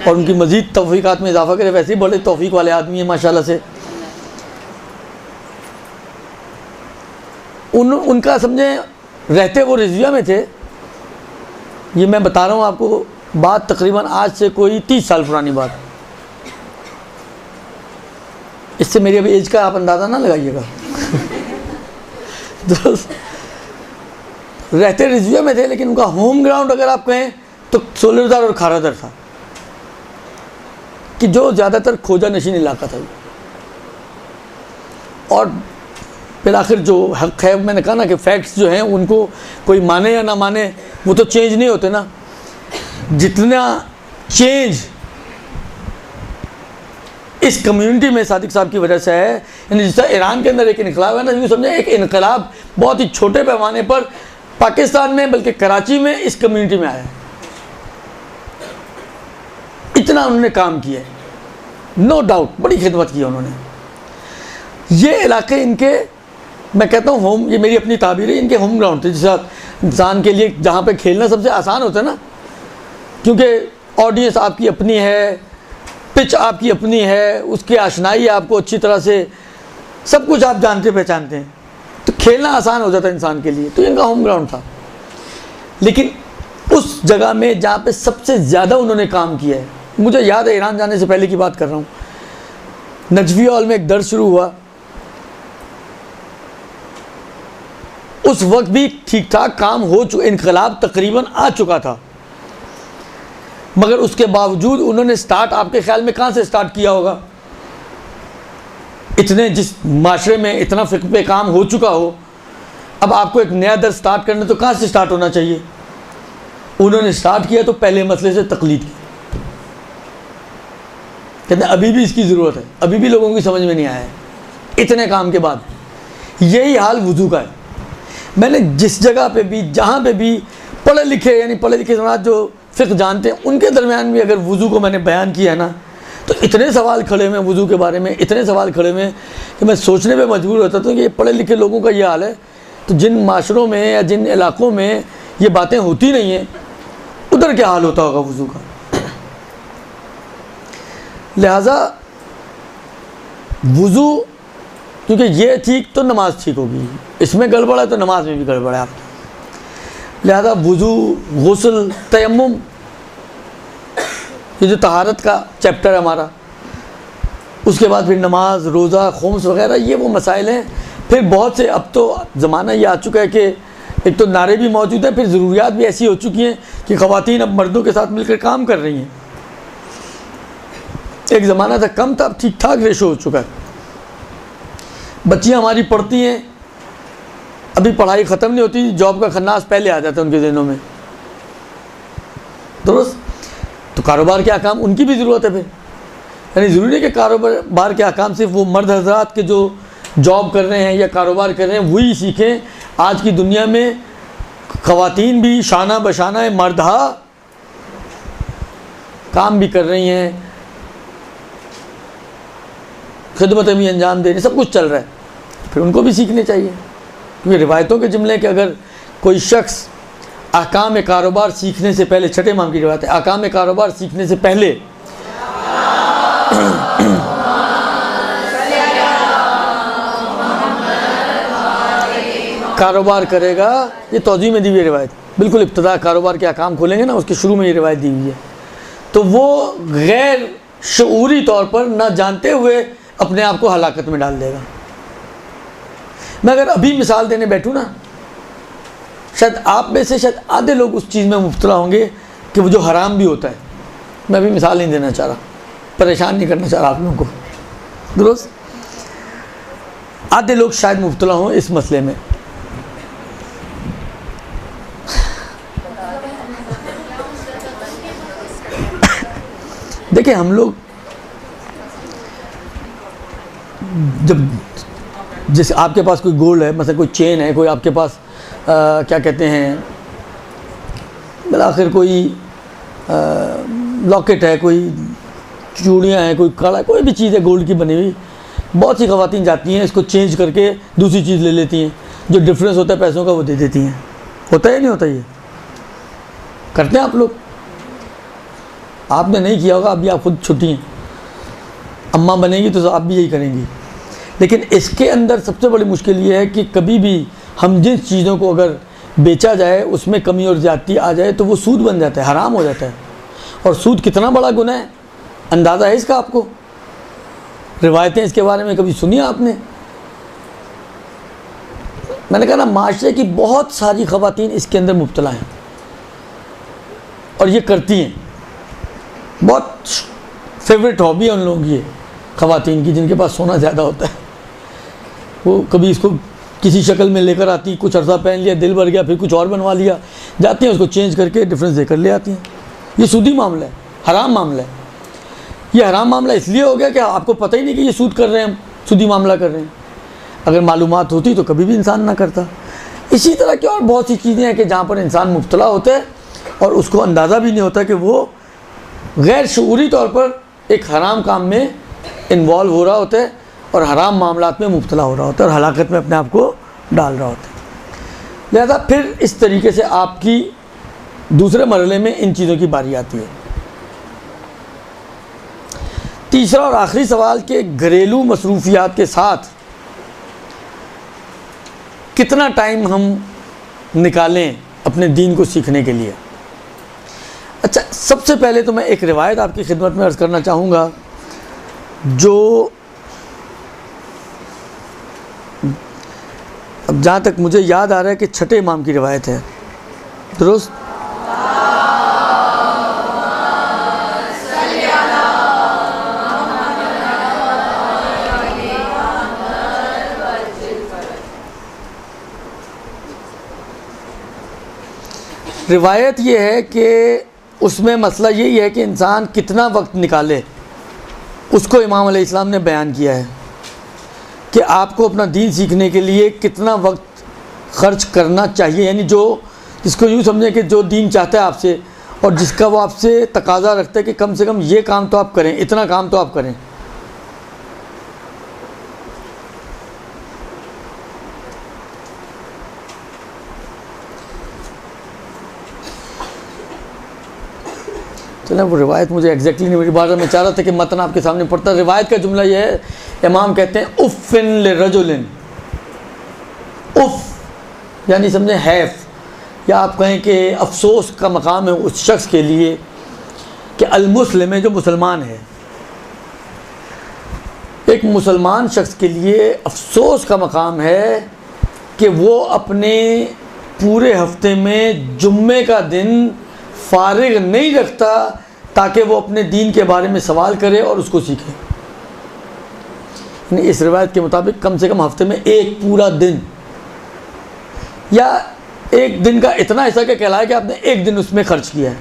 B: और उनकी मज़ीद तौफ़ीक़ात में इजाफ़ा करे। वैसे ही बड़े तौफ़ीक़ वाले आदमी हैं माशाल्लाह से। उनका समझें रहते वो रिज़विया में थे, ये मैं बता रहा हूँ आपको, बात तकरीबन आज से कोई 30 साल पुरानी बात। इससे मेरी अभी एज का आप अंदाज़ा ना लगाइएगा। तो रहते रिज़विया में थे, लेकिन उनका होम ग्राउंड अगर आप कहें तो सोलरदार और खारादर था, कि जो ज़्यादातर खोजा नशीन इलाका था। और फिर आखिर जो हक़ है, मैंने कहा ना कि फैक्ट्स जो हैं उनको कोई माने या ना माने वो तो चेंज नहीं होते ना। जितना चेंज इस कम्युनिटी में सादिक साहब की वजह से है, यानी जिस तरह ईरान के अंदर एक इनकलाब है ना, यूँ समझे एक इनकलाब बहुत ही छोटे पैमाने पर पाकिस्तान में, बल्कि कराची में इस कम्युनिटी में आया है। इतना उन्होंने काम किया है, नो डाउट, बड़ी खिदमत की है उन्होंने। ये इलाके इनके, मैं कहता हूँ होम, ये मेरी अपनी ताबीर है, इनके होम ग्राउंड थे। जिस इंसान के लिए जहाँ पे खेलना सबसे आसान होता है ना, क्योंकि ऑडियंस आपकी अपनी है, पिच आपकी अपनी है, उसकी आशनाई आपको अच्छी तरह से, सब कुछ आप जानते पहचानते हैं, तो खेलना आसान हो जाता है इंसान के लिए। तो इनका होम ग्राउंड था। लेकिन उस जगह में जहाँ पे सबसे ज़्यादा उन्होंने काम किया है, मुझे याद है ईरान जाने से पहले की बात कर रहा हूँ, नजफी हॉल में एक दर्स शुरू हुआ। उस वक्त भी ठीक ठाक काम हो चुका, इनकलाब तकरीबन आ चुका था, मगर उसके बावजूद उन्होंने स्टार्ट, आपके ख्याल में कहाँ से स्टार्ट किया होगा? इतने जिस माशरे में इतना फ़िक़्ह पे काम हो चुका हो, अब आपको एक नया दर्स स्टार्ट करना तो कहाँ से स्टार्ट होना चाहिए? उन्होंने स्टार्ट किया तो पहले मसले से तकलीद की। कहते हैं अभी भी इसकी ज़रूरत है, अभी भी लोगों की समझ में नहीं आया है इतने काम के बाद। यही हाल वुज़ू का है। मैंने जिस जगह पे भी, जहाँ पे भी पढ़े लिखे, यानी पढ़े लिखे समाज जो फ़िक़्ह जानते हैं, उनके दरमियान भी अगर वुज़ू को मैंने बयान किया है ना, तो इतने सवाल खड़े हुए वुज़ू के बारे में, इतने सवाल खड़े हुए कि मैं सोचने पे मजबूर होता था कि ये पढ़े लिखे लोगों का ये हाल है, तो जिन माशरों में या जिन इलाक़ों में ये बातें होती नहीं हैं, उधर क्या हाल होता होगा वुज़ू का। लिहाजा वुज़ू, क्योंकि ये ठीक तो नमाज ठीक होगी, इसमें गड़बड़ है तो नमाज में भी गड़बड़ है आपकी। लिहाजा वुज़ू, गुस्ल, तयम्मुम, ये जो तहारत का चैप्टर है हमारा, उसके बाद फिर नमाज, रोज़ा, खुम्स वग़ैरह, ये वो मसाइल हैं। फिर बहुत से, अब तो ज़माना ये आ चुका है कि एक तो नारे भी मौजूद हैं, फिर ज़रूरियात भी ऐसी हो चुकी हैं कि ख़वातीन अब मर्दों के साथ मिलकर काम कर रही हैं। एक ज़माना था कम था, अब ठीक ठाक रेशो हो चुका है। बच्चियाँ हमारी पढ़ती हैं, अभी पढ़ाई ख़त्म नहीं होती, जॉब का खन्नास पहले आ जाता है उनके दिनों में, दुरुस्त। तो कारोबार के अहकाम उनकी भी ज़रूरत है फिर, यानी ज़रूरी है कि कारोबार के अहकाम सिर्फ वो मर्द हज़रात के जो जॉब कर रहे हैं या कारोबार कर रहे हैं वही सीखें। आज की दुनिया में ख़वातीन भी शाना बशाना मर्दहा काम भी कर रही हैं, खिदमतें भी अंजाम दे रही, सब कुछ चल रहा है, फिर उनको भी सीखने चाहिए। क्योंकि रिवायतों के जुमले कि अगर कोई शख्स अहकाम कारोबार सीखने से पहले, छठे इमाम की रिवायत है, अहकाम कारोबार सीखने से पहले कारोबार करेगा, ये तौज़ी में दी हुई रिवायत, बिल्कुल इब्तिदा कारोबार के अहकाम खोलेंगे ना, उसके शुरू में ये रिवायत दी हुई है। तो वो गैर शऊरी तौर पर ना जानते हुए अपने आप को हलाकत में डाल देगा। मैं अगर अभी मिसाल देने बैठूँ ना, शायद आप में से शायद आधे लोग उस चीज़ में मुब्तला होंगे कि वो जो हराम भी होता है। मैं अभी मिसाल नहीं देना चाह रहा, परेशान नहीं करना चाह रहा आप लोगों को, दुरुस्त। आधे लोग शायद मुब्तला हों इस मसले में। देखिए हम लोग जब, जैसे आपके पास कोई गोल्ड है, मतलब कोई चेन है, कोई आपके पास क्या कहते हैं, आखिर कोई लॉकेट है, कोई चूड़ियाँ हैं, कोई कड़ा, कोई भी चीज़ है गोल्ड की बनी हुई, बहुत सी ख़वातीन जाती हैं इसको चेंज करके दूसरी चीज़ ले लेती हैं, जो डिफरेंस होता है पैसों का वो दे देती हैं। होता है या नहीं होता ये? करते हैं आप लोग? आपने नहीं किया होगा, अभी आप खुद छुट्टी हैं, अम्मा बनेगी तो आप भी यही करेंगी। लेकिन इसके अंदर सबसे बड़ी मुश्किल ये है कि कभी भी हम जिन चीज़ों को अगर बेचा जाए उसमें कमी और ज़्यादती आ जाए तो वो सूद बन जाता है, हराम हो जाता है। और सूद कितना बड़ा गुनाह है, अंदाज़ा है इसका आपको? रिवायतें इसके बारे में कभी सुनी आपने? मैंने कहा ना, माशरे की बहुत सारी ख़वातीन इसके अंदर मुब्तला हैं और ये करती हैं। बहुत फेवरेट हॉबी है उन लोगों की, ख़वातीन की, जिनके पास सोना ज़्यादा होता है। वो कभी इसको किसी शक्ल में लेकर आती, कुछ अर्सा पहन लिया, दिल भर गया, फिर कुछ और बनवा लिया, जाती हैं उसको चेंज करके डिफरेंस देकर ले आती हैं। ये सूदी मामला है, हराम मामला है। ये हराम मामला इसलिए हो गया कि आपको पता ही नहीं कि ये सूद कर रहे हैं, हम सूदी मामला कर रहे हैं। अगर मालूमात होती तो कभी भी इंसान ना करता। इसी तरह की और बहुत सी चीज़ें हैं कि जहाँ पर इंसान मुब्तला होता है और उसको अंदाज़ा भी नहीं होता कि वो गैर शऊरी तौर पर एक हराम काम में इन्वॉल्व हो रहा होता है और हराम मामलात में मुब्तला हो रहा होता है और हलाकत में अपने आप को डाल रहा होता है। लिहाजा फिर इस तरीके से आपकी दूसरे मरहले में इन चीज़ों की बारी आती है। तीसरा और आखिरी सवाल कि घरेलू मसरूफियात के साथ कितना टाइम हम निकालें अपने दीन को सीखने के लिए। अच्छा, सबसे पहले तो मैं एक रिवायत आपकी खिदमत में अर्ज़ करना चाहूँगा, जो अब जहाँ तक मुझे याद आ रहा है कि छठे इमाम की रिवायत है, दुरुस्त? रिवायत ये है कि उसमें मसला यही है कि इंसान कितना वक्त निकाले, उसको इमाम अलैहिस्सलाम ने बयान किया है कि आपको अपना दीन सीखने के लिए कितना वक्त ख़र्च करना चाहिए। यानी जो, जिसको यूँ समझें कि जो दीन चाहता है आपसे और जिसका वो आपसे तकाज़ा रखता है कि कम से कम ये काम तो आप करें, इतना काम तो आप करें। चलो, वो रिवायत मुझे एग्जैक्टली नहीं मेरी बात, मैं चाह रहा था कि मतन आपके सामने पढ़ता। रिवायत का जुमला ये है, इमाम कहते हैं उफ़्फ़िन लिरजुलिन, उफ़ यानी समझे हैफ़, या आप कहें कि अफसोस का मकाम है उस शख्स के लिए कि अल-मुस्लिम है, जो मुसलमान है। एक मुसलमान शख्स के लिए अफसोस का मकाम है कि वो अपने पूरे हफ्ते में जुम्मे का दिन फारिग नहीं रखता ताकि वो अपने दीन के बारे में सवाल करे और उसको सीखे। इस रिवायत के मुताबिक कम से कम हफ्ते में एक पूरा दिन, या एक दिन का इतना हिस्सा क्या कहलाए कि आपने एक दिन उसमें खर्च किया है।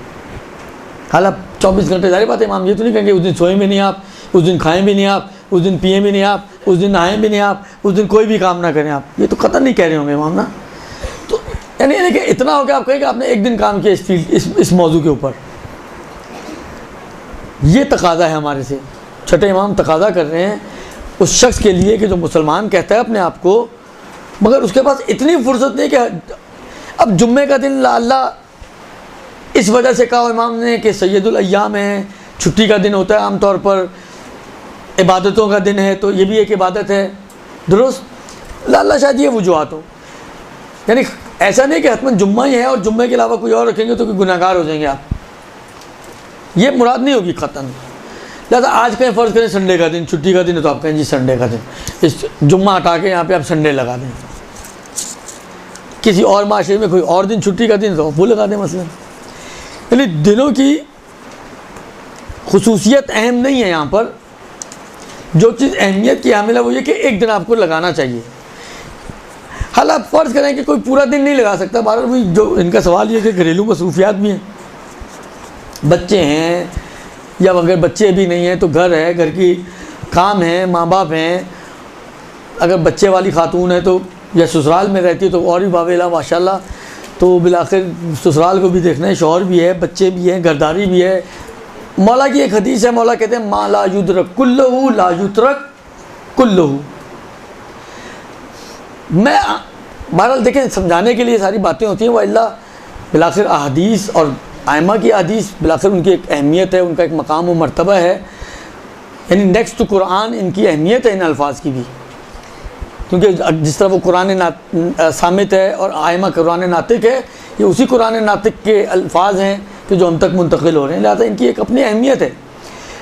B: हालांकि 24 घंटे, जारी बात है, इमाम ये तो नहीं कहेंगे उस दिन सोए भी नहीं आप, उस दिन खाएं भी नहीं आप, उस दिन पिए भी नहीं आप, उस दिन नहाएं भी नहीं आप, उस दिन कोई भी काम ना करें आप, ये तो कतई नहीं कह रहे होंगे इमाम ना। तो यानी कि इतना हो गया आप कहें कि आपने एक दिन काम किया इस फील्ड, इस मौजू के ऊपर। ये तकाज़ा है हमारे से, छठे इमाम तकाज़ा कर रहे हैं उस शख्स के लिए कि जो मुसलमान कहता है अपने आप को, मगर उसके पास इतनी फुर्सत नहीं कि अब जुम्मे का दिन अल्लाह इस वजह से कहा इमाम ने कि सैयदुल अय्याम है, छुट्टी का दिन होता है आमतौर पर, इबादतों का दिन है, तो ये भी एक इबादत है, दुरुस्त? अल्लाह शायद ये वजूहात हो। यानी ऐसा नहीं कि हतमन जुम्मा ही है और जुम्मे के अलावा कोई और रखेंगे तो कोई गुनाहगार हो जाएंगे आप, ये मुराद नहीं होगी ख़तन। लिहाजा आज कहें फ़र्ज़ करें संडे का दिन, छुट्टी का दिन है, तो आप कहें जी संडे का दिन, इस जुम्मा हटा के यहाँ पे आप संडे लगा दें। किसी और माशरे में कोई और दिन छुट्टी का दिन तो वो लगा दें मसलन। यानी दिनों की खुसूसियत अहम नहीं है यहाँ पर, जो चीज़ अहमियत की हामिल है वो ये कि एक दिन आपको लगाना चाहिए। हालांकि फ़र्ज़ करें कि कोई पूरा दिन नहीं लगा सकता, बार भी जो इनका सवाल ये कि घरेलू मसरूफियात भी हैं, बच्चे हैं, या अगर बच्चे भी नहीं हैं तो घर है, घर की काम है, माँ बाप हैं, अगर बच्चे वाली खातून है तो, या ससुराल में रहती है तो और भी बावेला माशाल्लाह, तो बिलाखिर ससुराल को भी देखना है, शौहर भी है, बच्चे भी हैं, घरदारी भी है। मौला की एक हदीस है, मौला कहते हैं मा ला युद्रक कुल्लहू ला युतरक कुल्लहू। मैं बहरहाल देखें, समझाने के लिए सारी बातें होती हैं, वह अल्लाह बिलाखिर अहादीस और आइमा की हदीस बिलाखिर उनकी एक अहमियत है, उनका एक मकाम व मर्तबा है, यानी नेक्स्ट टू कुरान इनकी अहमियत है इन अल्फाज की भी, क्योंकि जिस तरह वो कुरान सामित है और आइमा कुरान नातिक है, ये उसी कुरान नातिक के अल्फाज हैं कि जो हम तक मुंतकिल हो रहे हैं, लिहाजा इनकी एक अपनी अहमियत है।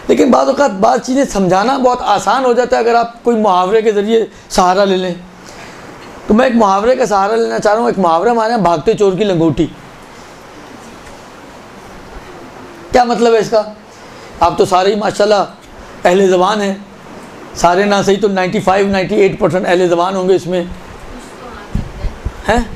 B: लेकिन बाज़ औक़ात बात चीज़ें समझाना बहुत आसान हो जाता है अगर आप कोई मुहावरे के ज़रिए सहारा ले लें। तो मैं एक मुहावरे का सहारा लेना चाह रहा हूँ। एक मुहावरा हमारे यहाँ भागते चोर की लंगोटी। क्या मतलब है इसका? आप तो सारे ही माशाल्लाह अहले ज़बान हैं, सारे ना सही तो 95-98% अहले ज़बान होंगे इसमें, हैं?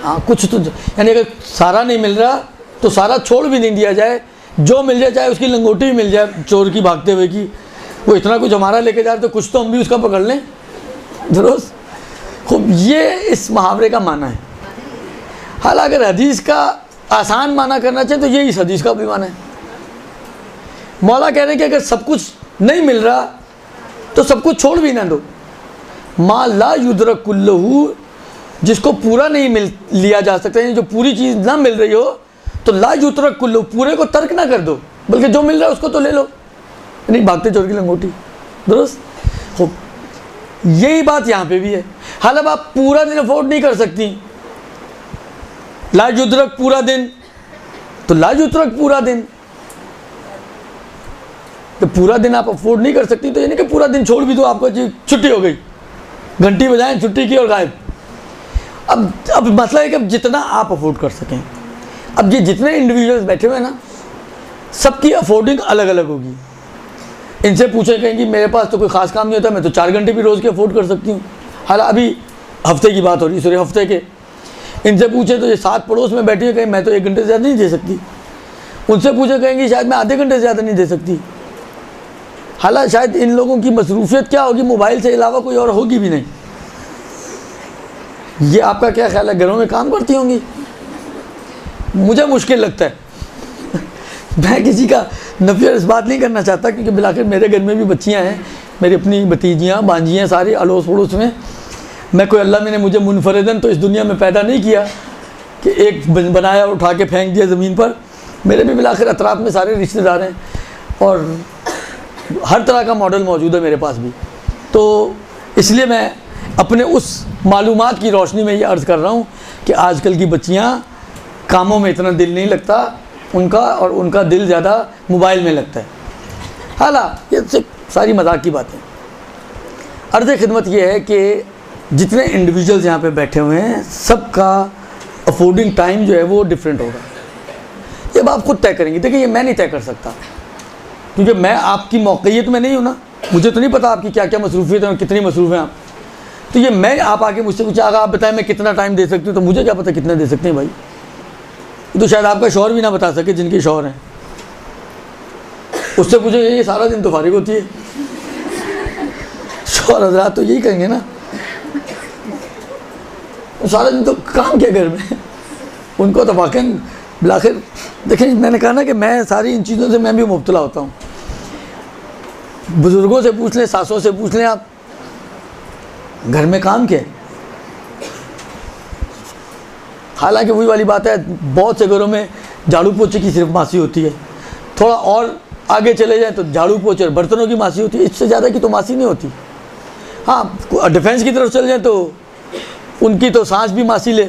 B: हाँ, कुछ तो, यानी अगर सारा नहीं मिल रहा तो सारा छोड़ भी नहीं दिया जाए, जो मिल जाए, चाहे उसकी लंगोटी भी मिल जाए चोर की भागते हुए की, वो इतना कुछ हमारा लेके जा रहे तो कुछ तो हम भी उसका पकड़ लें। दुरुस्त। खूब, ये इस मुहावरे का माना है। हालांकि अगर हदीस का आसान माना करना चाहिए तो ये इस हदीस का भी माना है। मौला कह रहे हैं कि अगर सब कुछ नहीं मिल रहा तो सब कुछ छोड़ भी ना दो। मा ला युद्रक कुल्लहू, जिसको पूरा नहीं लिया जा सकता, यानी जो पूरी चीज़ ना मिल रही हो तो ला युद्रक कुल्लहू, पूरे को तर्क ना कर दो, बल्कि जो मिल रहा है उसको तो ले लो। नहीं, भागते चोर की लंगोटी। दुरुस्त। खूब, यही बात यहाँ पे भी है। हालांकि आप पूरा दिन अफोर्ड नहीं कर सकती, ला युद्रक पूरा दिन, तो ला युद्रक पूरा दिन, तो पूरा दिन आप अफोर्ड नहीं कर सकती तो यानी कि पूरा दिन छोड़ भी दो, आपको जी छुट्टी हो गई, घंटी बजाएं, छुट्टी की और गायब। अब मसला है कि अब जितना आप अफोर्ड कर सकें। अब ये जितने इंडिविजुअल्स बैठे हुए हैं ना, सबकी अफोर्डिंग अलग अलग होगी। इनसे पूछे कहेंगे मेरे पास तो कोई ख़ास काम नहीं होता, मैं तो 4 घंटे भी रोज़ के अफोर्ड कर सकती हूँ। हालांकि अभी हफ्ते की बात हो रही है, सॉरी हफ्ते के। इनसे पूछे तो ये 7 पड़ोस में बैठी है, कहीं मैं तो 1 घंटे से ज़्यादा नहीं दे सकती। उनसे पूछे कहेंगे शायद मैं आधे घंटे से ज़्यादा नहीं दे सकती। हालांकि शायद इन लोगों की मसरूफियत क्या होगी, मोबाइल से अलावा कोई और होगी भी नहीं। ये आपका क्या ख्याल है, घरों में काम करती होंगी? मुझे मुश्किल लगता है। मैं किसी का नफिया इस बात नहीं करना चाहता, क्योंकि बिलाखिर मेरे घर में भी बच्चियां हैं, मेरी अपनी भतीजियाँ भांजियाँ सारी अड़ोस पड़ोस में। मैं कोई, अल्लाह ने मुझे मुनफरदन तो इस दुनिया में पैदा नहीं किया कि एक बनाया उठा के फेंक दिया ज़मीन पर। मेरे भी बिलाखिर अतराफ़ में सारे रिश्तेदार हैं और हर तरह का मॉडल मौजूद है मेरे पास भी। तो इसलिए मैं अपने उस मालूमात की रोशनी में ये अर्ज़ कर रहा हूँ कि आजकल की बच्चियाँ कामों में इतना दिल नहीं लगता उनका, और उनका दिल ज़्यादा मोबाइल में लगता है। हालांकि ये सारी मजाक की बातें। अर्ज़ खिदमत ये है कि जितने इंडिविजुअल्स यहाँ पे बैठे हुए हैं, सबका अफोर्डिंग टाइम जो है वो डिफरेंट होगा। ये आप खुद तय करेंगे। देखिए, ये मैं नहीं तय कर सकता, क्योंकि मैं आपकी मौक़ियत में नहीं हूँ ना, मुझे तो नहीं पता आपकी क्या क्या मसरूफियत है और कितनी मसरूफ़ हैं आप। तो ये मैं, आप आके मुझसे पूछा आप बताएं मैं कितना टाइम दे सकती हूँ, तो मुझे क्या पता कितना दे सकते हैं भाई। तो शायद आपका शौहर भी ना बता सके, जिनके शौहर हैं। उससे पूछे ये सारा दिन तो फारिग होती है, शौहर हज़रात तो यही कहेंगे ना, सारा दिन तो काम क्या घर में। उनको तो वाकई बिलाखिर, देखें मैंने कहा ना कि मैं सारी इन चीज़ों से मैं भी मुब्तला होता हूँ। बुज़ुर्गों से पूछ लें, सासों से पूछ लें, आप घर में काम क्या है। हालांकि वही वाली बात है, बहुत से घरों में झाड़ू पोछे की सिर्फ मासी होती है। थोड़ा और आगे चले जाएं तो झाड़ू पोछे और बर्तनों की मासी होती है, इससे ज़्यादा की तो मासी नहीं होती। हाँ, डिफेंस की तरफ चले जाएं तो उनकी तो सांस भी मासी ले।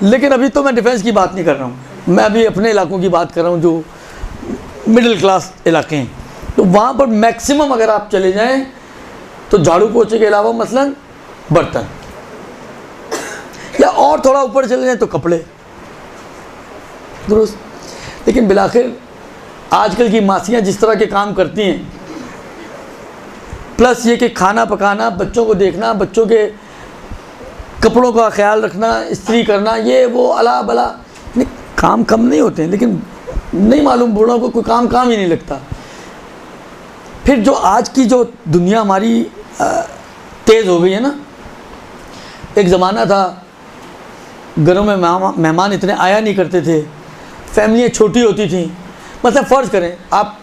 B: लेकिन अभी तो मैं डिफेंस की बात नहीं कर रहा हूँ, मैं अभी अपने इलाकों की बात कर रहा हूँ जो मिडिल क्लास इलाके हैं। तो वहाँ पर मैक्सिमम अगर आप चले जाएं तो झाड़ू पोछे के अलावा मसलन बर्तन, या और थोड़ा ऊपर चले जाएं तो कपड़े। दुरुस्त। लेकिन बिलाखिर आजकल की मासियाँ जिस तरह के काम करती हैं, प्लस ये कि खाना पकाना, बच्चों को देखना, बच्चों के कपड़ों का ख्याल रखना, इस्त्री करना, ये वो अला बला, नहीं काम कम नहीं होते हैं, लेकिन नहीं मालूम बूढ़ों को कोई काम ही नहीं लगता। फिर जो आज की जो दुनिया हमारी तेज़ हो गई है ना, एक ज़माना था घरों में मेहमान इतने आया नहीं करते थे, फैमिलियाँ छोटी होती थी। मतलब फ़र्ज़ करें आप,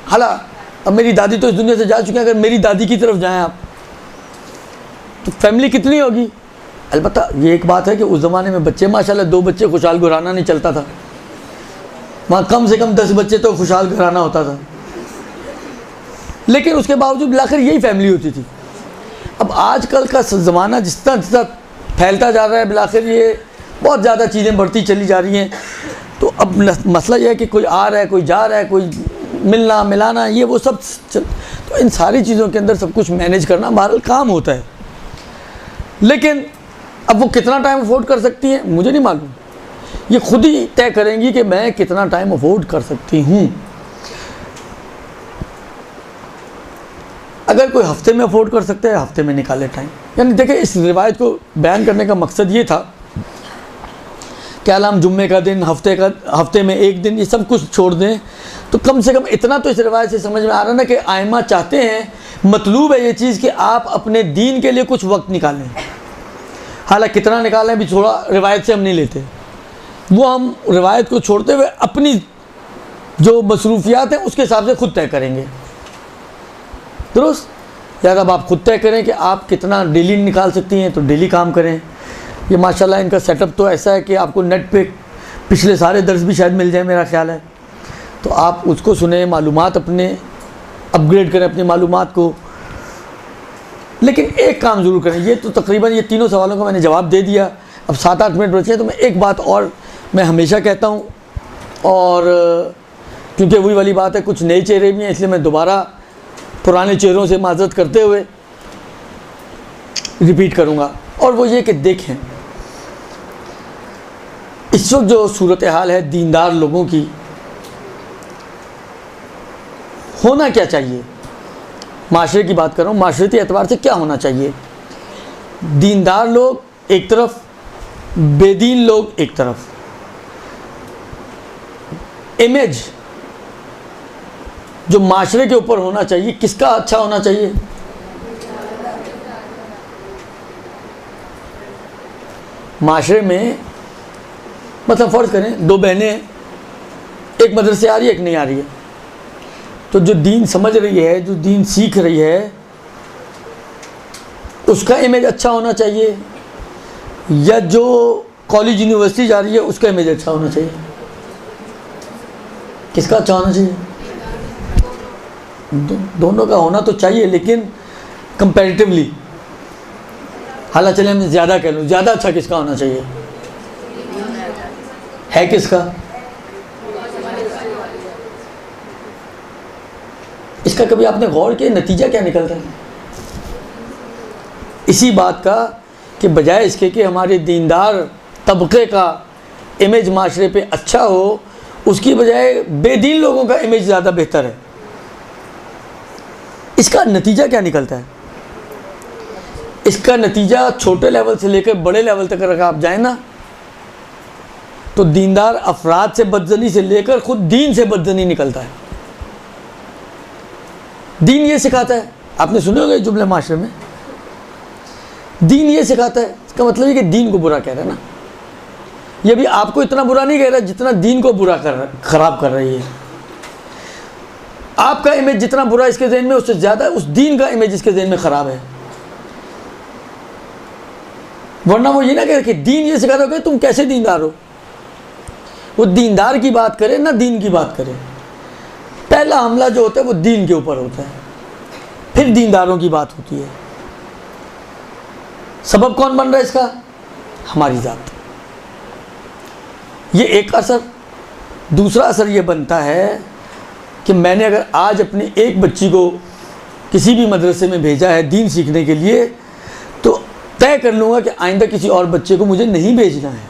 B: हालांकि अब मेरी दादी तो इस दुनिया से जा चुकी हैं, अगर मेरी दादी की तरफ जाएं आप तो फैमिली कितनी होगी, अलबत्ता ये एक बात है कि उस ज़माने में बच्चे माशाल्लाह 2 बच्चे खुशहाल घराना नहीं चलता था, वहाँ कम से कम 10 बच्चे तो खुशहाल घराना होता था, लेकिन उसके बावजूद आखिर यही फैमिली होती थी। अब आजकल का ज़माना जिस तरह फैलता जा रहा है, बिलाखिर ये बहुत ज़्यादा चीज़ें बढ़ती चली जा रही हैं। तो अब मसला यह है कि कोई आ रहा है, कोई जा रहा है, कोई मिलना मिलाना ये वो सब तो इन सारी चीज़ों के अंदर सब कुछ मैनेज करना बहरहाल काम होता है। लेकिन अब वो कितना टाइम अफोर्ड कर सकती हैं मुझे नहीं मालूम, ये खुद ही तय करेंगी कि मैं कितना टाइम अफोर्ड कर सकती हूँ। अगर कोई हफ्ते में अफोर्ड कर सकते हैं, हफ्ते में निकाले टाइम। यानी देखिए, इस रिवायत को बयान करने का मकसद ये था कि हम जुम्मे का दिन, हफ्ते में एक दिन, ये सब कुछ छोड़ दें, तो कम से कम इतना तो इस रिवायत से समझ में आ रहा है ना कि आइमा चाहते हैं, मतलूब है ये चीज़ कि आप अपने दीन के लिए कुछ वक्त निकालें। हालांकि कितना निकालें भी थोड़ा रिवायत से हम नहीं लेते, वो हम रिवायत को छोड़ते हुए अपनी जो मसरूफियात हैं उसके हिसाब से खुद तय करेंगे। दुरुस्त। या अब आप खुद तय करें कि आप कितना डेली निकाल सकती हैं तो डेली काम करें। ये माशाल्लाह इनका सेटअप तो ऐसा है कि आपको नेट पे पिछले सारे दर्स भी शायद मिल जाए, मेरा ख्याल है, तो आप उसको सुने, मालूमात अपने अपग्रेड करें अपनी मालूमात को। लेकिन एक काम ज़रूर करें, ये तो तकरीबन ये तीनों सवालों का मैंने जवाब दे दिया, अब 7-8 मिनट बचे हैं, तो मैं एक बात और मैं हमेशा कहता हूँ, और क्योंकि वही वाली बात है, कुछ नए चेहरे भी हैं, इसलिए मैं दोबारा पुराने चेहरों से माजरत करते हुए रिपीट करूँगा, और वो ये कि देखें इस वक्त जो सूरत हाल है दीनदार लोगों की, होना क्या चाहिए, माशरे की बात कर रहा हूँ, माशरती एतबार से क्या होना चाहिए। दीनदार लोग एक तरफ, बेदीन लोग एक तरफ। इमेज जो माशरे के ऊपर होना चाहिए, किसका अच्छा होना चाहिए? माशरे में मतलब फ़र्ज़ करें 2 बहनें, एक मदरसे आ रही है, एक नहीं आ रही है, तो जो दीन समझ रही है, जो दीन सीख रही है, उसका इमेज अच्छा होना चाहिए, या जो कॉलेज यूनिवर्सिटी जा रही है उसका इमेज अच्छा होना चाहिए? किसका अच्छा होना चाहिए? दोनों का होना तो चाहिए, लेकिन कंपैरेटिवली, हालांकि चले मैं ज़्यादा कह लूँ, ज़्यादा अच्छा किसका होना चाहिए? है किसका? इसका कभी आपने गौर किया नतीजा क्या निकलता है? इसी बात का कि बजाय इसके कि हमारे दीनदार तबके का इमेज माशरे पे अच्छा हो, उसकी बजाय बेदीन लोगों का इमेज ज़्यादा बेहतर है। इसका नतीजा क्या निकलता है? इसका नतीजा छोटे लेवल से लेकर बड़े लेवल तक अगर आप जाएं ना, तो दीनदार अफराद से बदजनी से लेकर खुद दीन से बदजनी निकलता है। दीन ये सिखाता है, आपने सुने होंगे जुमले माशरे में, दीन ये सिखाता है, इसका मतलब है कि दीन को बुरा कह रहा है ना, ये भी आपको इतना बुरा नहीं कह रहा जितना दीन को बुरा कर रहा, ख़राब कर रही है। आपका इमेज जितना बुरा इसके ज़हन में, उससे ज़्यादा उस दीन का इमेज इसके ज़हन में ख़राब है। वरना वो ये ना कहे कि दीन ये सिखाता है तुम कैसे दीनदार हो, वो दीनदार की बात करे ना दीन की बात करे। पहला हमला जो होता है वो दीन के ऊपर होता है, फिर दीनदारों की बात होती है। सबब कौन बन रहा है इसका? हमारी ज़ात। ये एक असर। दूसरा असर ये बनता है कि मैंने अगर आज अपनी एक बच्ची को किसी भी मदरसे में भेजा है दीन सीखने के लिए, तो तय कर लूँगा कि आइंदा किसी और बच्चे को मुझे नहीं भेजना है।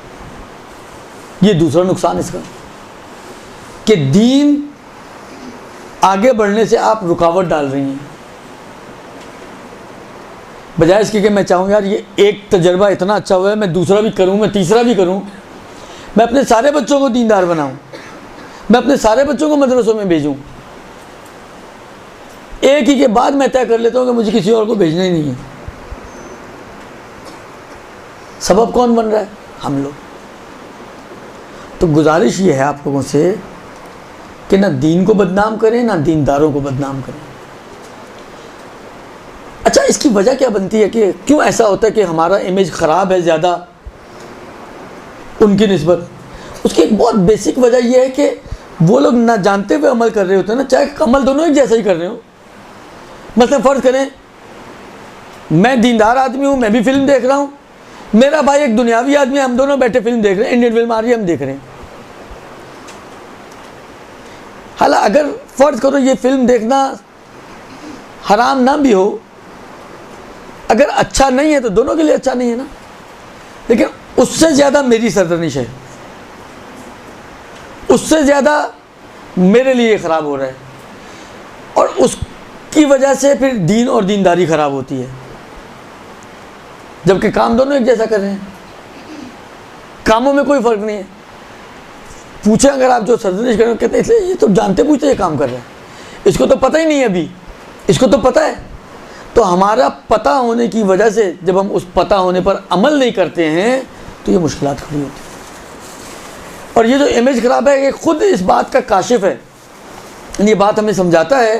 B: ये दूसरा नुकसान इसका, कि दीन आगे बढ़ने से आप रुकावट डाल रही हैं। बजाय इसके कि मैं चाहूँ यार ये एक तजर्बा इतना अच्छा हुआ है, मैं दूसरा भी करूँ, मैं तीसरा भी करूँ, मैं अपने सारे बच्चों को दीनदार बनाऊँ, मैं अपने सारे बच्चों को मदरसों में भेजूँ, एक ही के बाद मैं तय कर लेता हूँ कि मुझे किसी और को भेजना ही नहीं है। सबब कौन बन रहा है? हम लोग। तो गुजारिश ये है आप लोगों से कि ना दीन को बदनाम करें ना दीनदारों को बदनाम करें। अच्छा, इसकी वजह क्या बनती है कि क्यों ऐसा होता है कि हमारा इमेज ख़राब है ज़्यादा उनकी निस्बत? उसकी एक बहुत बेसिक वजह यह है कि वो लोग ना जानते हुए अमल कर रहे होते हैं ना, चाहे अमल दोनों एक जैसा ही कर रहे हो। मतलब फ़र्ज़ करें मैं दीनदार आदमी हूँ, मैं भी फिल्म देख रहा हूँ, मेरा भाई एक दुनियावी आदमी है, हम दोनों बैठे फिल्म देख रहे हैं, इंडियन फिल्म आ रही है, हम देख रहे हैं। हालांकि अगर फ़र्ज़ करो ये फिल्म देखना हराम ना भी हो, अगर अच्छा नहीं है तो दोनों के लिए अच्छा नहीं है ना, लेकिन उससे ज़्यादा मेरी सरदर्निश है, उससे ज़्यादा मेरे लिए ख़राब हो रहा है, और उसकी वजह से फिर दीन और दीनदारी ख़राब होती है, जबकि काम दोनों एक जैसा कर रहे हैं, कामों में कोई फ़र्क नहीं है। पूछें अगर आप जो सरदर्निश कर रहे हो, कहते हैं इसलिए ये तो जानते पूछते ये काम कर रहे हैं, इसको तो पता ही नहीं है, अभी इसको तो पता है। तो हमारा पता होने की वजह से जब हम उस पता होने पर अमल नहीं करते हैं तो ये मुश्किलात खड़ी होती है। और ये जो इमेज ख़राब है ये खुद इस बात का काशिफ है। ये बात हमें समझाता है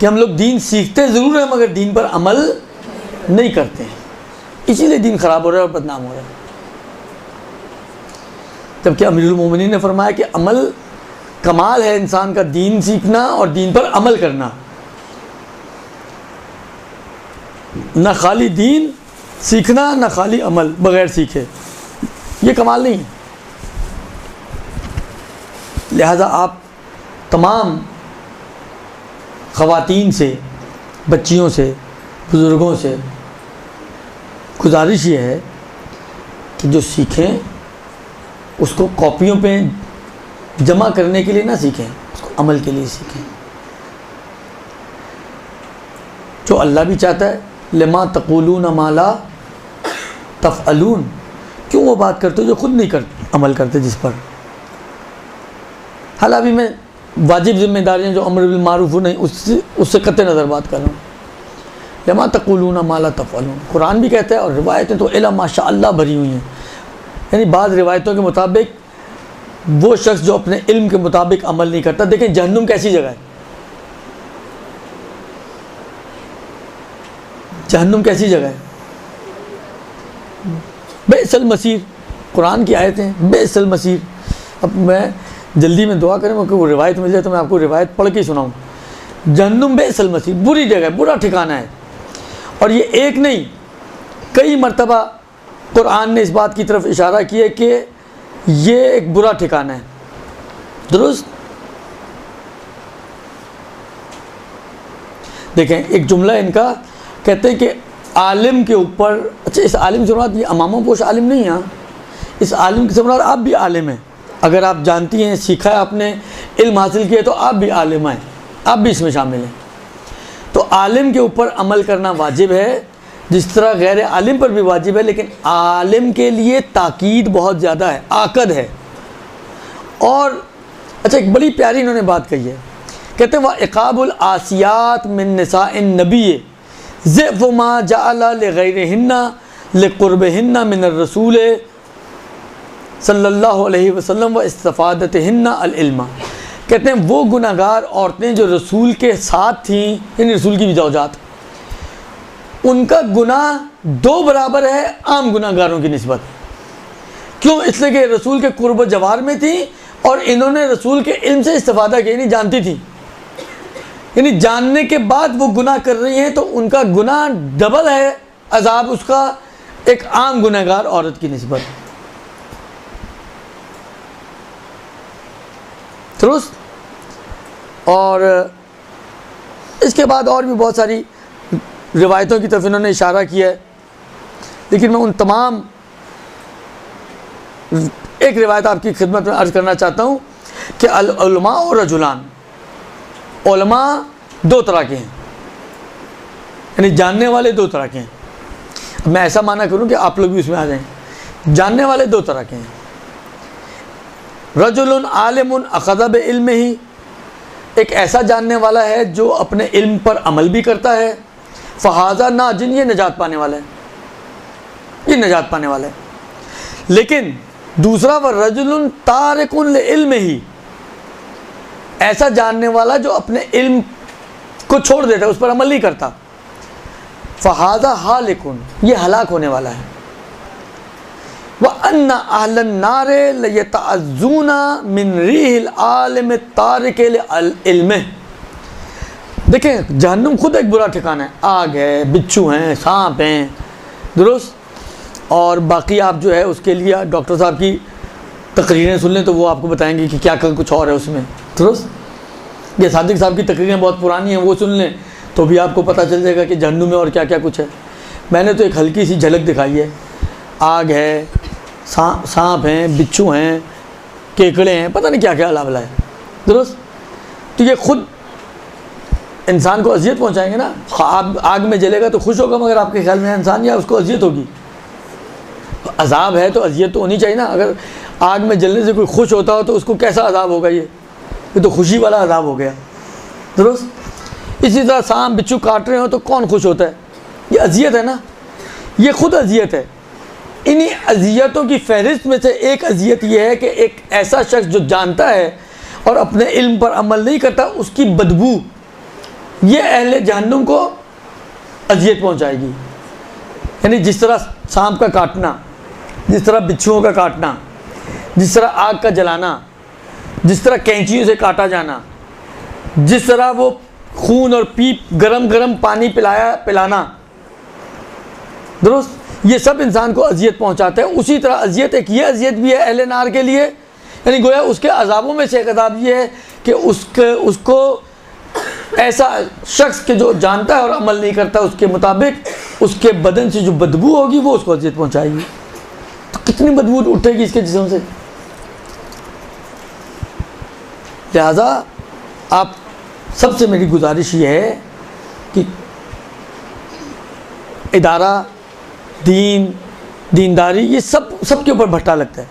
B: कि हम लोग दीन सीखते ज़रूर हैं मगर दीन पर अमल नहीं करते हैं, इसीलिए दीन ख़राब हो रहा है और बदनाम हो रहा है। जबकि अमीरुल मोमिनीन ने फरमाया कि अमल कमाल है इंसान का, दीन सीखना और दीन पर अमल करना, ना खाली दीन सीखना ना खाली अमल बग़ैर सीखे, ये कमाल नहीं है। लिहाजा आप तमाम ख़वातीन से, बच्चियों से, बुज़ुर्गों से गुजारिश ये है कि जो सीखें उसको कॉपियों पे जमा करने के लिए ना सीखें, उसको अमल के लिए सीखें। जो अल्लाह भी चाहता है, लिमा तक़ूलून मा ला तफ़अलून, क्यों वो बात करते हो जो खुद नहीं अमल करते जिस पर। हालांकि मैं वाजिब जिम्मेदारियाँ जो अम्र बिल मारूफ नहीं उससे कतई नज़र बात कर रहा हूँ। लिमा तक़ूलून मा ला तफ़अलून कुरान भी कहता है, और रिवायतें तो इला माशाअल्लाह भरी हुई हैं। यानी बाज़ रिवायतों के मुताबिक वो शख्स जो अपने इल्म के मुताबिक अमल नहीं करता, देखें जहन्नुम कैसी जगह है, जहन्नुम कैसी जगह है, बेअसल मसीर, कुरान की आयतें, बेअसल मसीर। अब मैं जल्दी में दुआ करें मुझको वो रिवायत मिल जाए तो मैं आपको रिवायत पढ़ के ही सुनाऊँ। जहन्नुम बेअसल मसीर, बुरी जगह, बुरा ठिकाना है। और ये एक नहीं कई मरतबा कुरान ने इस बात की तरफ इशारा किया है कि ये एक बुरा ठिकाना है। दुरुस्त देखें एक जुमला इनका, कहते हैं कि आलिम के ऊपर, अच्छा इस आलिम से मुराद ये अमामा पोश आलिम नहीं है, इस आलिम से मुराद आप भी आलिम हैं। अगर आप जानती हैं, सीखा है आपने, इल्म हासिल किया तो आप भी आलिम हैं, आप भी इसमें शामिल हैं। तो आलिम के ऊपर अमल करना वाजिब है जिस तरह गैर आलिम पर भी वाजिब है, लेकिन आलिम के लिए ताकीद बहुत ज़्यादा है, आकद है। और अच्छा एक बड़ी प्यारी इन्होंने बात कही है, कहते हैं वह इक़ाबुल आसियात मिन निसाइन नबी ज़िफ़ मा जअला लिग़ैरिहिन्ना लिक़ुर्बिहिन्ना मिन रसूल सल्लल्लाहु अलैहि वसल्लम व इस्तिफ़ादतिहिन्ना अल इल्मा। कहते हैं वो गुनाहगार औरतें जो रसूल के साथ थीं, यानी रसूल की भी ज़ौजात, उनका गुनाह दो बराबर है आम गुनाहगारों की निस्बत। क्यों? इसलिए कि रसूल के कुर्ब जवार में थी और इन्होंने रसूल के इल्म से इस्तिफ़ादा किया, यानी जानती थी, यानी जानने के बाद वो गुनाह कर रही हैं तो उनका गुनाह डबल है अजाब उसका एक आम गुनाहगार औरत की निस्बत। दुरुस्त। और इसके बाद और भी बहुत सारी रिवायतों की तरफ इन्होंने इशारा किया है, लेकिन मैं उन तमाम, एक रिवायत आपकी खिदमत में अर्ज़ करना चाहता हूँ कि अल उलमा और रजुलान, उलमा दो तरह के हैं, यानी जानने वाले दो तरह के हैं। मैं ऐसा माना करूँ कि आप लोग भी उसमें आ जाएं। जानने वाले दो तरह के हैं, रजुलुन आलिमुन अख़ज़ बि इल्मिही, एक ऐसा जानने वाला है जो अपने इल्म पर अमल भी करता है, फ़हाज़ा नाजिन, ये निजात पाने वाला है, ये निजात पाने वाला है। लेकिन दूसरा व रजुलुन तारिकुन लिइल्मिही, ऐसा जानने वाला जो अपने इल्म को छोड़ देता है, उस पर अमल नहीं करता, फ़हाज़ा हालिकुन, ये हलाक होने वाला है। व अन्ना अहलन नारे लयतअज़्ज़ूना मिन रीहिल आलिम तारिकिल इल्म। देखें, जहन्नुम खुद एक बुरा ठिकाना है, आग है, बिच्छू हैं, सांप हैं, दुरुस्त। और बाकी आप जो है उसके लिए डॉक्टर साहब की तकरीरें सुन लें तो वो आपको बताएंगे कि क्या कुछ और है उसमें, दुरुस्त। ये सादिक साहब की तकरीरें बहुत पुरानी हैं, वो सुन लें तो भी आपको पता चल जाएगा कि जहन्नुम में और क्या क्या कुछ है। मैंने तो एक हल्की सी झलक दिखाई है, आग है, सांप हैं, बिच्छू हैं, केकड़े हैं, पता नहीं क्या क्या अलावला है, दुरुस्त। तो ये खुद इंसान को अजियत पहुंचाएंगे ना। आग में जलेगा तो खुश होगा, मगर आपके ख्याल में इंसान या उसको अजियत होगी? अजाब है तो अजियत तो होनी चाहिए ना। अगर आग में जलने से कोई खुश होता हो तो उसको कैसा अजाब होगा? ये तो खुशी वाला अजाब हो गया, दुरुस्त। इसी तरह सांप बिच्छू काट रहे हो तो कौन खुश होता है? ये अजियत है ना, ये खुद अजियत है। इन्हीं अजियतों की फहरिस्त में से एक अजियत यह है कि एक ऐसा शख्स जो जानता है और अपने इल्म पर अमल नहीं करता, उसकी बदबू ये अहले जहन्नुम को अजियत पहुंचाएगी। यानी जिस तरह सांप का काटना, जिस तरह बिच्छुओं का काटना, जिस तरह आग का जलाना, जिस तरह कैंचियों से काटा जाना, जिस तरह वो खून और पीप गरम गरम पानी पिलाना, दुरुस्त, ये सब इंसान को अजियत पहुंचाते हैं। उसी तरह अजियत एक ये अजियत भी है अहले नार के लिए, यानी गोया उसके अजाबों में से एक अजाब ये है कि उसको ऐसा शख्स के जो जानता है और अमल नहीं करता उसके मुताबिक, उसके बदन से जो बदबू होगी वो उसको अजियत पहुंचाएगी। तो कितनी बदबू उठेगी इसके जिस्म से। लिहाजा आप सबसे मेरी गुजारिश ये है कि इदारा, दीनदारी, ये सब के ऊपर भट्टा लगता है,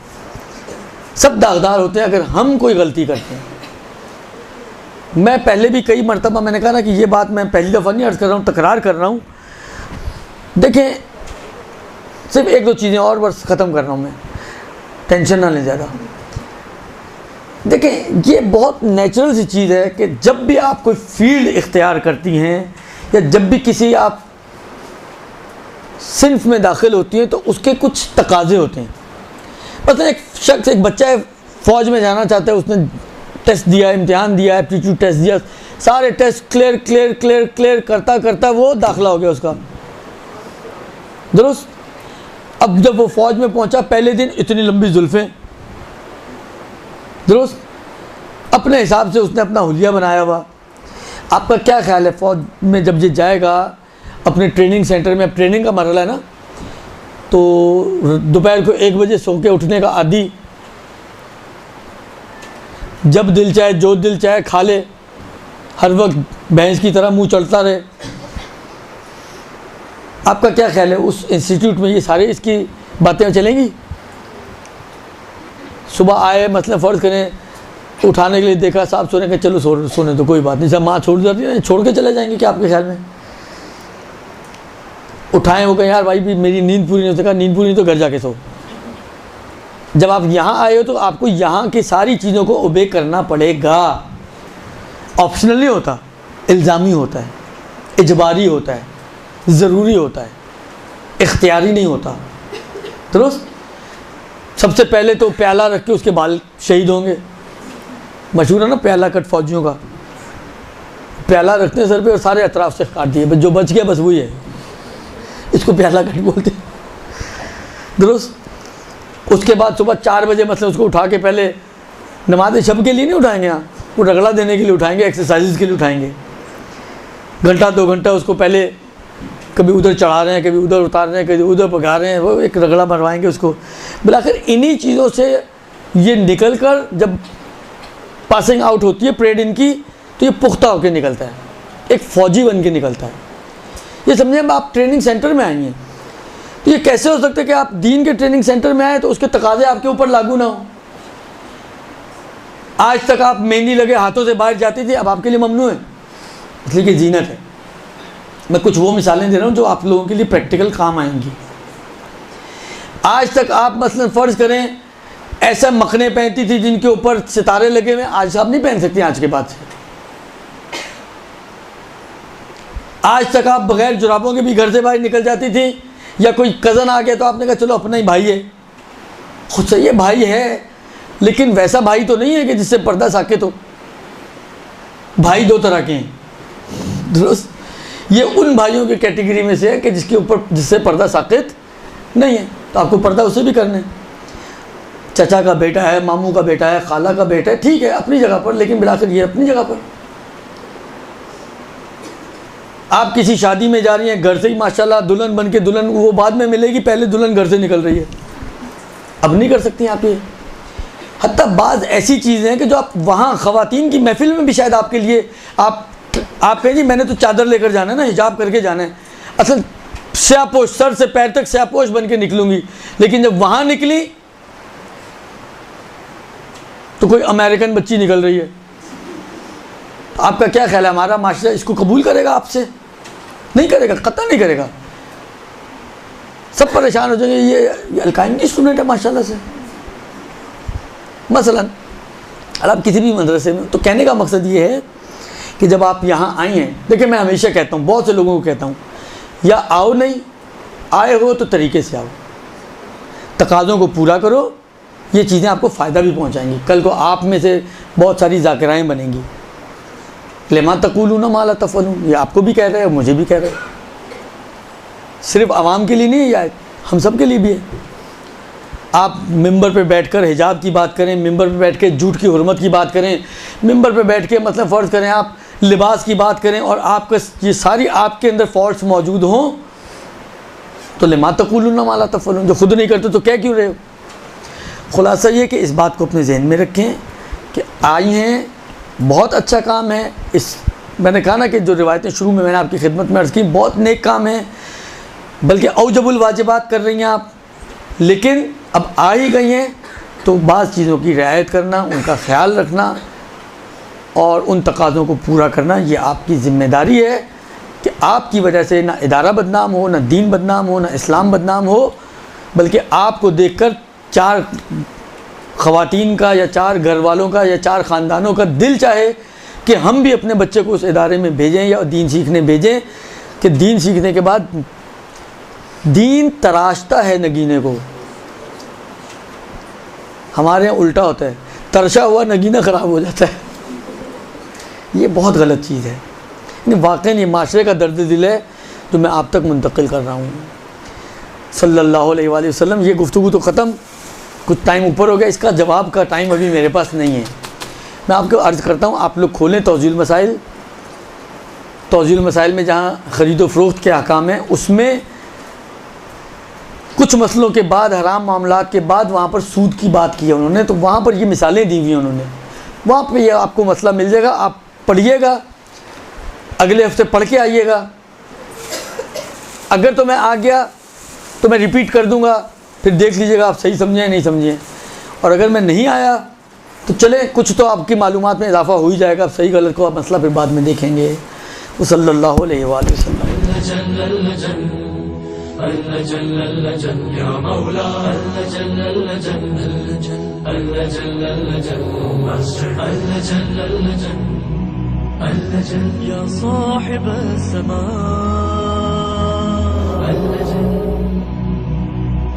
B: सब दागदार होते हैं अगर हम कोई गलती करते हैं। मैं पहले भी कई मरतबा मैंने कहा ना कि ये बात मैं पहली दफ़ा नहीं अर्ज़ कर रहा हूँ, तकरार कर रहा हूँ। देखें, सिर्फ एक दो चीज़ें और बस ख़त्म कर रहा हूँ मैं, टेंशन ना लें ज़्यादा। देखें, ये बहुत नेचुरल सी चीज़ है कि जब भी आप कोई फील्ड इख्तियार करती हैं या जब भी किसी आप सिंफ में दाखिल होती हैं तो उसके कुछ तकाज़े होते हैं। मतलब एक शख्स, एक बच्चा है, फ़ौज में जाना चाहता है, उसने टेस्ट दिया, इम्तिहान दिया, एप्टीट्यूड टेस्ट दिया, सारे टेस्ट क्लियर करता करता वो दाखिला हो गया उसका, दुरुस्त। अब जब वो फ़ौज में पहुंचा, पहले दिन इतनी लंबी जुल्फ़ें, दुरुस्त, अपने हिसाब से उसने अपना हुलिया बनाया हुआ। आपका क्या ख्याल है, फ़ौज में जब ये जाएगा अपने ट्रेनिंग सेंटर में, अब ट्रेनिंग का मरहला है ना, तो दोपहर को 1 बजे सो के उठने का आदी, जब दिल चाहे जो दिल चाहे खा ले, हर वक्त भैंस की तरह मुंह चलता रहे। आपका क्या ख्याल है, उस इंस्टीट्यूट में ये सारे इसकी बातें चलेंगी? सुबह आए, मतलब फ़र्ज़ करें उठाने के लिए देखा, साहब सोने के, चलो सोने तो कोई बात नहीं, सब माँ छोड़ जाती है, छोड़ के चले जाएंगे क्या आपके ख्याल में? उठाएं, वो कहें यार भाई भी मेरी नींद पूरी नहीं हो सका, नींद पूरी नहीं तो घर जाके सो। जब आप यहाँ आए हो तो आपको यहाँ की सारी चीज़ों को ओबे करना पड़ेगा। ऑप्शनल नहीं होता, इल्ज़ामी होता है, इजबारी होता है, ज़रूरी होता है, इख्तियारी नहीं होता, दुरुस्त। सबसे पहले तो प्याला रख के उसके बाल शहीद होंगे, मशहूर है ना प्याला कट फौजियों का, प्याला रखते हैं सर पे और सारे अतराफ से काट दिए, जो बच गया बस वही है, इसको प्याला कट बोलते हैं, दुरुस्त। उसके बाद सुबह 4 बजे मतलब उसको उठा के पहले नमाज शब के लिए नहीं उठाएंगे, यहाँ वो रगड़ा देने के लिए उठाएंगे, एक्सरसाइज के लिए उठाएंगे, घंटा 2 घंटा उसको पहले कभी उधर चढ़ा रहे हैं, कभी उधर उतार रहे हैं, कभी उधर पका रहे हैं, वो एक रगड़ा मरवाएंगे उसको। बिलाखिर इन्हीं चीज़ों से ये निकल कर जब पासिंग आउट होती है परेड इनकी, तो ये पुख्ता होकर निकलता है, एक फ़ौजी बन के निकलता है। ये समझे, अब आप ट्रेनिंग सेंटर में आई हैं, तो ये कैसे हो सकता है कि आप दीन के ट्रेनिंग सेंटर में आए तो उसके तकाजे आपके ऊपर लागू ना हो? आज तक आप मेहंदी लगे हाथों से बाहर जाती थी, अब आपके लिए ममनू है, इसलिए कि जीनत है। मैं कुछ वो मिसालें दे रहा हूँ जो आप लोगों के लिए प्रैक्टिकल काम आएंगी। आज तक आप मसलन फ़र्ज़ करें ऐसा मखने पहनती थी जिनके ऊपर सितारे लगे हुए, आज आप नहीं पहन सकती आज के बाद से। आज तक आप बगैर जुराबों के भी घर से बाहर निकल जाती थी, या कोई कज़न आ गया तो आपने कहा चलो अपना ही भाई है, खुद से ये भाई है, लेकिन वैसा भाई तो नहीं है कि जिससे पर्दा साकित हो। भाई दो तरह के हैं, दुरुस्त। ये उन भाइयों की कैटेगरी में से है कि जिससे पर्दा साकित नहीं है, तो आपको पर्दा उसे भी करना है। चचा का बेटा है, मामू का बेटा है, खाला का बेटा है, ठीक है अपनी जगह पर, लेकिन बिलाखिर ये अपनी जगह पर। आप किसी शादी में जा रही हैं, घर से ही माशाल्लाह दुल्हन बन के, दुल्हन वो बाद में मिलेगी, पहले दुल्हन घर से निकल रही है, अब नहीं कर सकती आप ये। हत्ता बाज़ ऐसी चीज़ें हैं कि जो आप वहाँ ख़वातीन की महफिल में भी शायद आपके लिए आप कहें जी मैंने तो चादर लेकर जाना है ना, हिजाब करके जाना है, असल स्यापोश सर से पैर तक स्यापोश बन के निकलूँगी, लेकिन जब वहाँ निकली तो कोई अमेरिकन बच्ची निकल रही है। आपका क्या ख्याल है, हमारा माशरा इसको कबूल करेगा आपसे? नहीं करेगा, कतई नहीं करेगा। सब परेशान हो जाएंगे, ये अलकायम की स्टूडेंट है माशाल्लाह से। मसलन अगर आप किसी भी मदरसे में, तो कहने का मकसद ये है कि जब आप यहाँ आई हैं, देखिए मैं हमेशा कहता हूँ, बहुत से लोगों को कहता हूँ, या आओ, नहीं आए हो तो तरीके से आओ, तकाज़ों को पूरा करो, ये चीज़ें आपको फ़ायदा भी पहुँचाएंगी। कल को आप में से बहुत सारी ज़ाकिराएँ बनेंगी। लेमा तक़ूलून मा ला तफ़अलून, ये आपको भी कह रहे हैं, मुझे भी कह रहे हैं, सिर्फ आवाम के लिए नहीं है, या हम सब के लिए भी है। आप मिंबर पे बैठकर हिजाब की बात करें, मिंबर पे बैठ के झूठ की हुर्मत की बात करें, मिंबर पे बैठ के मतलब फ़र्ज़ करें आप लिबास की बात करें, और आपका ये सारी आपके अंदर फॉल्ट्स मौजूद हों, तो लिमा तक़ूलून मा ला तफ़अलून, जो खुद नहीं करते तो कह क्यों रहे हो। खुलासा ये कि इस बात को अपने जहन में रखें कि आई हैं, बहुत अच्छा काम है। इस मैंने कहा ना कि जो रिवायतें शुरू में मैंने आपकी खिदमत में अर्ज़ की, बहुत नेक काम है, बल्कि औजबुल वाजिबात कर रही हैं आप, लेकिन अब आ ही गई हैं तो बाज़ चीज़ों की रियायत करना, उनका ख्याल रखना और उन तकाज़ों को पूरा करना, ये आपकी ज़िम्मेदारी है कि आपकी वजह से ना इदारा बदनाम हो, ना दीन बदनाम हो, ना इस्लाम बदनाम हो, बल्कि आपको देखकर 4 ख़वातीन का या 4 घर वालों का या 4 ख़ानदानों का दिल चाहे कि हम भी अपने बच्चे को उस इदारे में भेजें या दीन सीखने भेजें, कि दीन सीखने के बाद दीन तराशता है नगीने को। हमारे यहाँ उल्टा होता है, तरशा हुआ नगीना ख़राब हो जाता है। ये बहुत गलत चीज़ है, यानी वाकई ये माशरे का दर्द दिल है जो मैं आप तक मुंतकिल कर रहा हूँ। सल्लल्लाहु अलैहि वसल्लम, ये गुफ्तगू तो ख़त्म, कुछ टाइम ऊपर हो गया, इसका जवाब का टाइम अभी मेरे पास नहीं है। मैं आपको अर्ज़ करता हूँ, आप लोग खोलें तौज़ील मसाइल। तौज़ील मसाइल में जहाँ ख़रीद व फ़रोख्त के अहकाम हैं, उसमें कुछ मसलों के बाद, हराम मामलात के बाद वहाँ पर सूद की बात की है उन्होंने, तो वहाँ पर ये मिसालें दी हुई हैं उन्होंने। वहाँ पर ये आपको मसला मिल जाएगा, आप पढ़िएगा, अगले हफ्ते पढ़ के आइएगा। अगर तो मैं आ गया तो मैं रिपीट कर दूँगा, फिर देख लीजिएगा आप सही समझें नहीं समझें, और अगर मैं नहीं आया तो चले, कुछ तो आपकी मालूमात में इजाफ़ा हो ही जाएगा। आप सही गलत को आप मसला फिर बाद में देखेंगे। वो सल्लल्लाहु अलैहि वसल्लम।
A: या साहिब समा